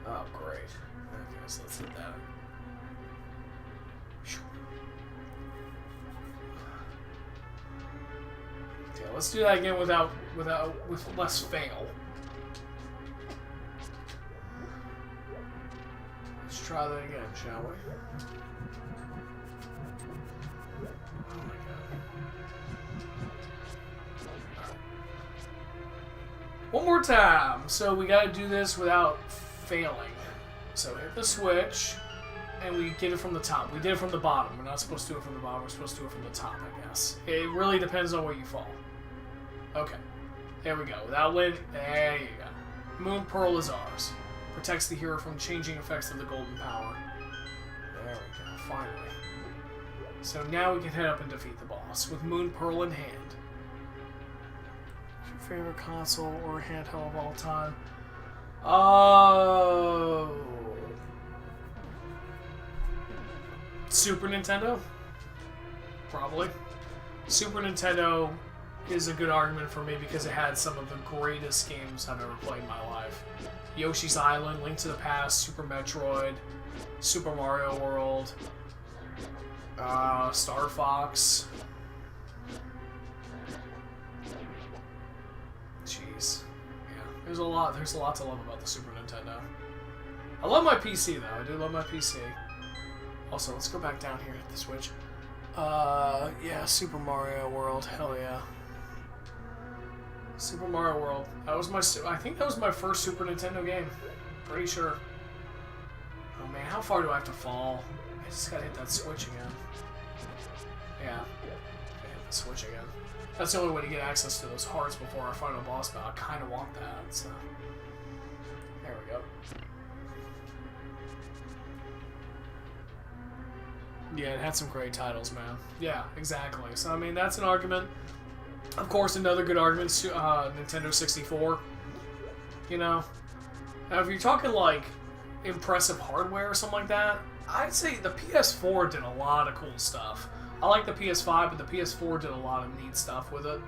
Oh, great. Okay, so let's hit that. Okay, let's do that again with less fail. try that again, shall we? Oh my god. Alright. One more time. So we gotta do this without failing. So hit the switch, and we get it from the top. We did it from the bottom. We're not supposed to do it from the bottom. We're supposed to do it from the top, I guess. It really depends on where you fall. Okay. There we go. Without wind, there you go. Moon Pearl is ours. Protects the hero from changing effects of the golden power. There we go, finally. So now we can head up and defeat the boss with Moon Pearl in hand. What's your favorite console or handheld of all time? Oh. Super Nintendo? Probably. Super Nintendo is a good argument for me because it had some of the greatest games I've ever played in my life. Yoshi's Island, Link to the Past, Super Metroid, Super Mario World, Star Fox. Jeez. Yeah, there's a lot to love about the Super Nintendo. I love my PC though, I do love my PC. Also, let's go back down here and hit the switch. Yeah, Super Mario World, hell yeah. Super Mario World. That was I think that was my first Super Nintendo game. Pretty sure. Oh man, how far do I have to fall? I just gotta hit that switch again. Yeah. Hit the switch again. That's the only way to get access to those hearts before our final boss battle. I kinda want that, so. There we go. Yeah, it had some great titles, man. Yeah, exactly. So, I mean, that's an argument. Of course, another good argument, Nintendo 64. You know? Now, if you're talking, like, impressive hardware or something like that, I'd say the PS4 did a lot of cool stuff. I like the PS5, but the PS4 did a lot of neat stuff with it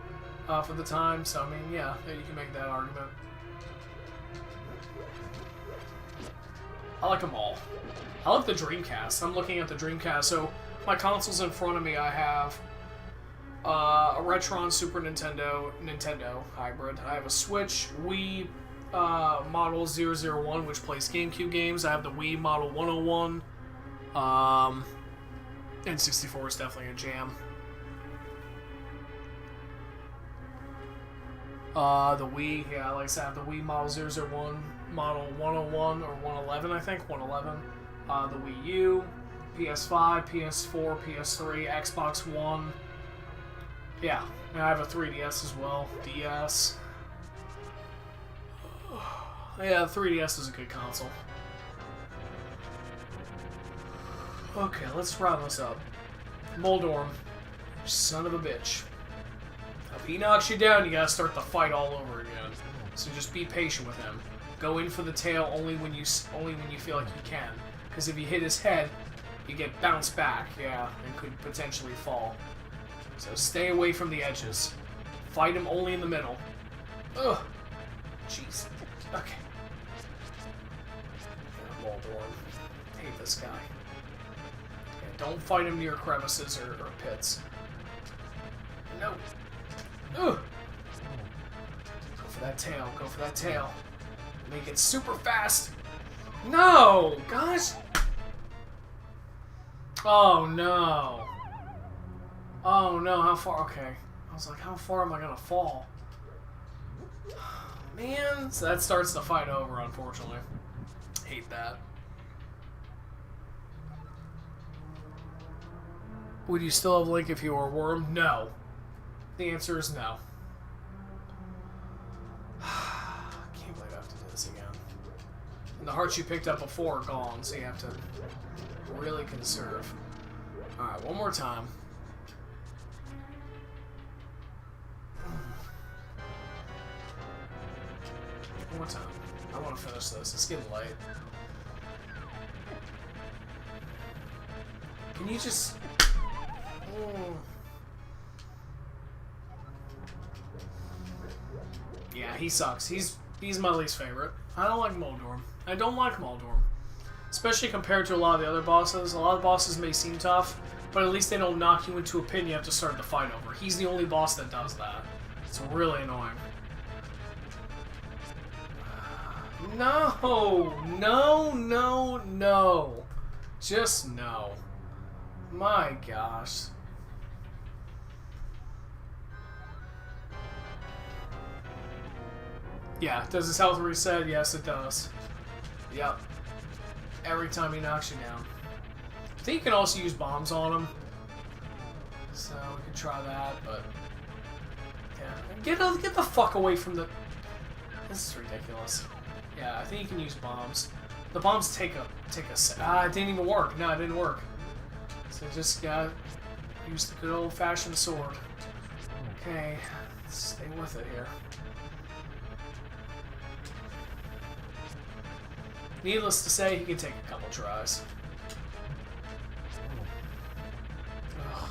for the time. So, I mean, yeah, you can make that argument. I like them all. I like the Dreamcast. I'm looking at the Dreamcast. So, my consoles in front of me, I have a Retron Super Nintendo hybrid. I have a Switch Wii model 001, which plays GameCube games. I have the Wii model 101. N64 is definitely a jam. The Wii, yeah, like I said, I have the Wii model 001, model 101 or 111, I think, 111. The Wii U, PS5, PS4, PS3, Xbox One. Yeah, and I have a 3DS as well. DS. Yeah, the 3DS is a good console. Okay, let's round this up. Moldorm, son of a bitch. If he knocks you down, you gotta start the fight all over again. So just be patient with him. Go in for the tail only when you feel like you can. Because if you hit his head, you get bounced back, yeah, and could potentially fall. So stay away from the edges. Fight him only in the middle. Ugh. Jeez. Okay. Yeah, Moldorm. Hate this guy. Yeah, don't fight him near crevices or pits. No. Ugh. Go for that tail. Go for that tail. Make it super fast. No! Gosh! Oh no. Oh no, how far? Okay. I was like, how far am I gonna fall? Man, so that starts the fight over, unfortunately. Hate that. Would you still have Link if you were a worm? No. The answer is no. Can't believe I have to do this again. And the hearts you picked up before are gone, so you have to really conserve. Alright, one more time. One more time. I want to finish this. It's getting late. Can you just... Yeah, he sucks. He's my least favorite. I don't like Moldorm. I don't like Moldorm. Especially compared to a lot of the other bosses. A lot of bosses may seem tough, but at least they don't knock you into a pit and you have to start the fight over. He's the only boss that does that. It's really annoying. No! No, no, no. Just no. My gosh. Yeah, does his health reset? Yes, it does. Yep. Every time he knocks you down. I think you can also use bombs on him. So we could try that, but... Yeah. Get the fuck away from the... This is ridiculous. Yeah, I think you can use bombs. The bombs take a it didn't even work. No, it didn't work. So just gotta use the good old-fashioned sword. Okay, let's stay with it here. Needless to say, he can take a couple tries. Ugh.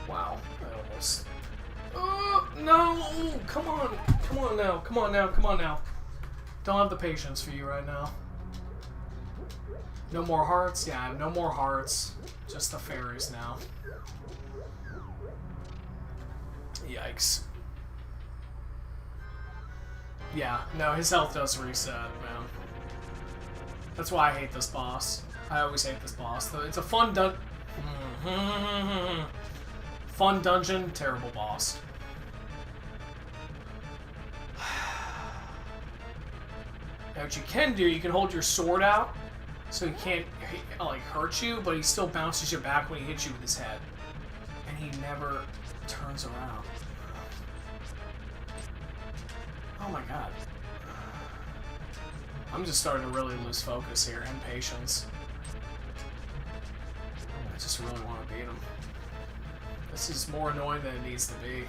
Wow, I almost... no! Come on! Come on now, come on now, come on now. Don't have the patience for you right now. No more hearts? Yeah, no more hearts. Just the fairies now. Yikes. Yeah, no, his health does reset, man. That's why I hate this boss. I always hate this boss. It's a fun fun dungeon, terrible boss. Now what you can do, you can hold your sword out, so he can't like hurt you, but he still bounces you back when he hits you with his head. And he never turns around. Oh my god. I'm just starting to really lose focus here and patience. I just really want to beat him. This is more annoying than it needs to be.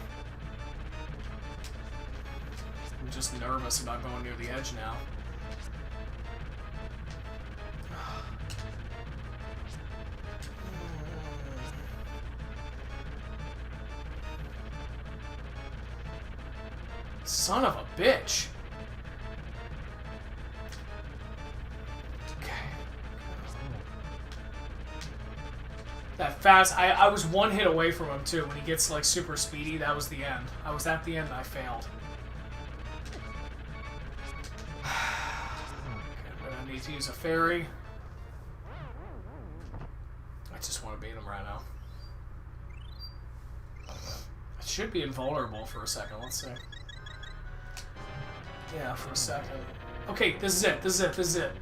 I'm just nervous about going near the edge now. Son of a bitch. Okay. That fast, I was one hit away from him too. When he gets like super speedy, that was the end. I was at the end and I failed. Okay, I need to use a fairy. I just want to beat him right now. I should be invulnerable for a second. Let's see. Yeah, for a second. Okay, this is it. This is it. This is it.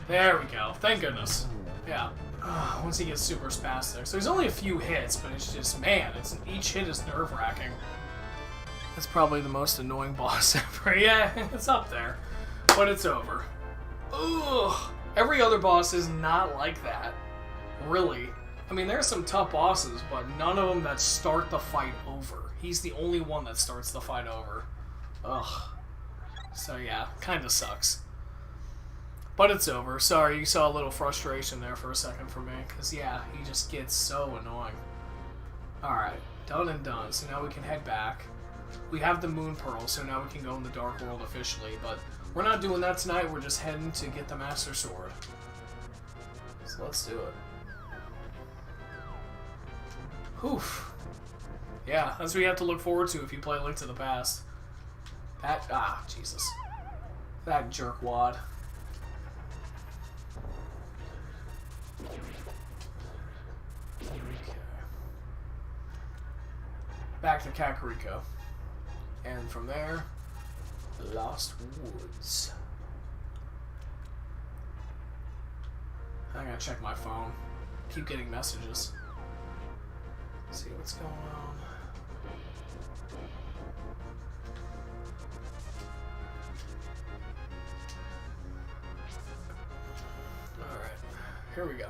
There we go. Thank goodness. Yeah. Once he gets super spastic. So there's only a few hits, but it's just, man, each hit is nerve-wracking. That's probably the most annoying boss ever. Yeah, it's up there. But it's over. Ugh. Every other boss is not like that. Really. I mean, there's some tough bosses, but none of them that start the fight over. He's the only one that starts the fight over. Ugh. So yeah, kinda sucks. But it's over. Sorry, you saw a little frustration there for a second for me. Because yeah, he just gets so annoying. Alright, done and done. So now we can head back. We have the Moon Pearl, so now we can go in the Dark World officially. But we're not doing that tonight. We're just heading to get the Master Sword. So let's do it. Oof. Yeah, that's what you have to look forward to if you play Link to the Past. Jesus. That jerkwad. Okay. Back to Kakariko. And from there, Lost Woods. I gotta check my phone. Keep getting messages. See what's going on. Alright, here we go.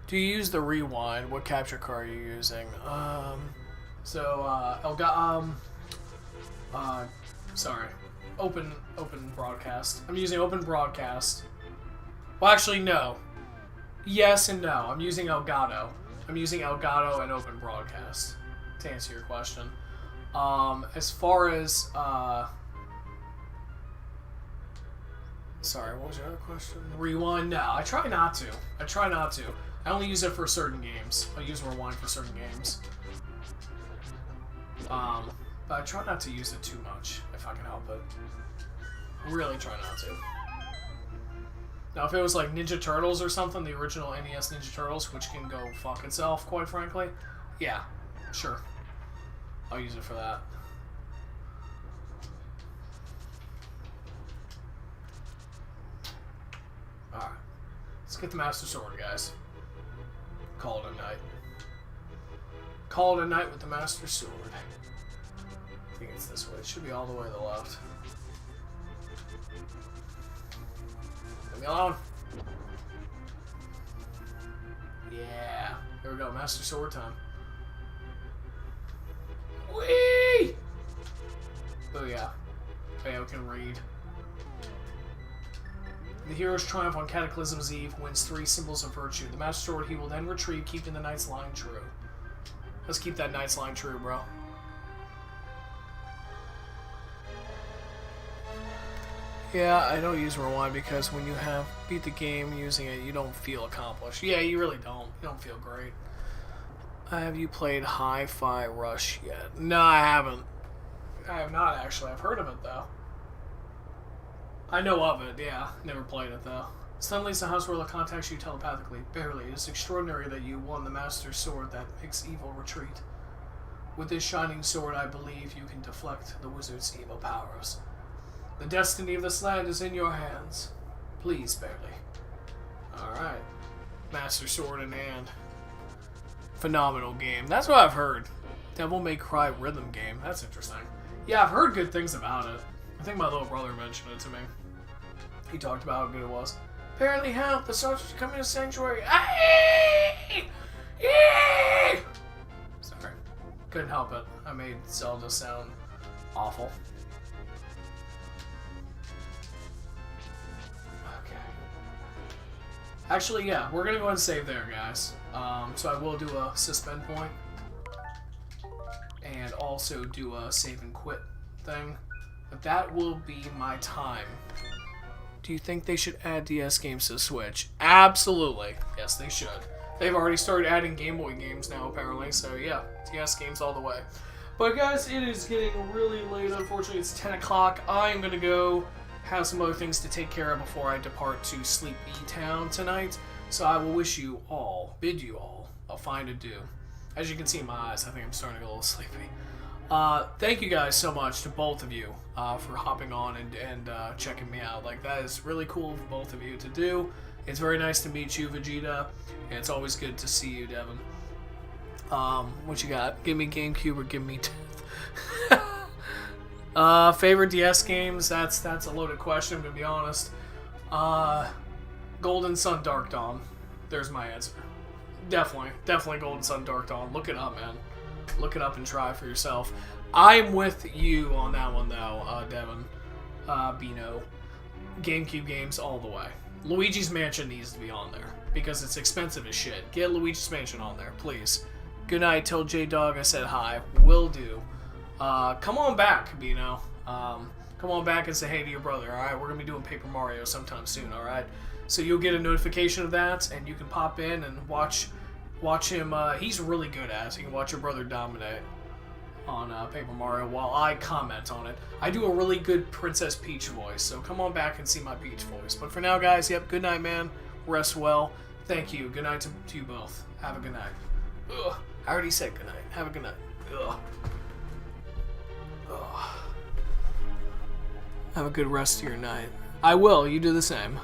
Do you use the rewind? What capture card are you using? Sorry. Open broadcast. I'm using open broadcast. Well, actually, no. Yes and no. I'm using Elgato. I'm using Elgato and open broadcast to answer your question. As far as sorry, what was your other question? Rewind? No, I try not to. I only use it for certain games. I use rewind for certain games. But I try not to use it too much, if I can help it. I really try not to. Now, if it was like Ninja Turtles or something, the original NES Ninja Turtles, which can go fuck itself, quite frankly, yeah, sure. I'll use it for that. Alright. Let's get the Master Sword, guys. Call it a night. Call it a night with the Master Sword. I think it's this way. It should be all the way to the left. Leave me alone. Yeah. Here we go. Master Sword time. Whee! Oh yeah. Bayo can read. The hero's triumph on Cataclysm's Eve wins 3 symbols of virtue. The Master Sword he will then retrieve, keeping the Knight's line true. Let's keep that Knight's line true, bro. Yeah, I don't use rewind because when you have beat the game using it, you don't feel accomplished. Yeah, you really don't. You don't feel great. Have you played Hi-Fi Rush yet? No, I haven't. I have not, actually. I've heard of it, though. I know of it, yeah. Never played it, though. Suddenly, the house ruler contacts you telepathically. Barely. It is extraordinary that you won the Master Sword that makes evil retreat. With this shining sword, I believe you can deflect the wizard's evil powers. The destiny of this land is in your hands. Please, Barely. Alright. Master Sword in hand. Phenomenal game. That's what I've heard. Devil May Cry rhythm game. That's interesting. Yeah, I've heard good things about it. I think my little brother mentioned it to me. He talked about how good it was. Apparently help! The soldiers are coming to Sanctuary! Sorry. Couldn't help it. I made Zelda sound awful. Okay. Actually, yeah, we're gonna go ahead and save there, guys. So I will do a suspend point. And also do a save and quit thing. But that will be my time. Do you think they should add DS games to the Switch? Absolutely. Yes, they should. They've already started adding Game Boy games now, apparently. So, yeah, DS games all the way. But, guys, it is getting really late. Unfortunately, it's 10 o'clock. I am going to go have some other things to take care of before I depart to Sleepy Town tonight. So, I will wish you all, bid you all, a fine adieu. As you can see in my eyes, I think I'm starting to get a little sleepy. Thank you guys so much to both of you for hopping on and checking me out. Like, that is really cool for both of you to do. It's very nice to meet you, Vegeta, and it's always good to see you, Devin. What you got? Give me GameCube or give me Death. Favorite DS games? That's a loaded question, I'm gonna be honest. Golden Sun, Dark Dawn. There's my answer. Definitely Golden Sun, Dark Dawn. Look it up, man. Look it up and try for yourself. I'm with you on that one, though, Devin. Bino. GameCube games all the way. Luigi's Mansion needs to be on there because it's expensive as shit. Get Luigi's Mansion on there, please. Good night. Tell J-Dog I said hi. Will do. Come on back, Bino. Come on back and say hey to your brother, alright? We're going to be doing Paper Mario sometime soon, alright? So you'll get a notification of that, and you can pop in and watch him. He's really good at it. So you can watch your brother dominate on Paper Mario while I comment on it. I do a really good Princess Peach voice, so come on back and see my Peach voice. But for now, guys, yep, good night, man. Rest well. Thank you. Good night to you both. Have a good night. Ugh. I already said good night. Have a good night. Ugh. Ugh. Have a good rest of your night. I will. You do the same.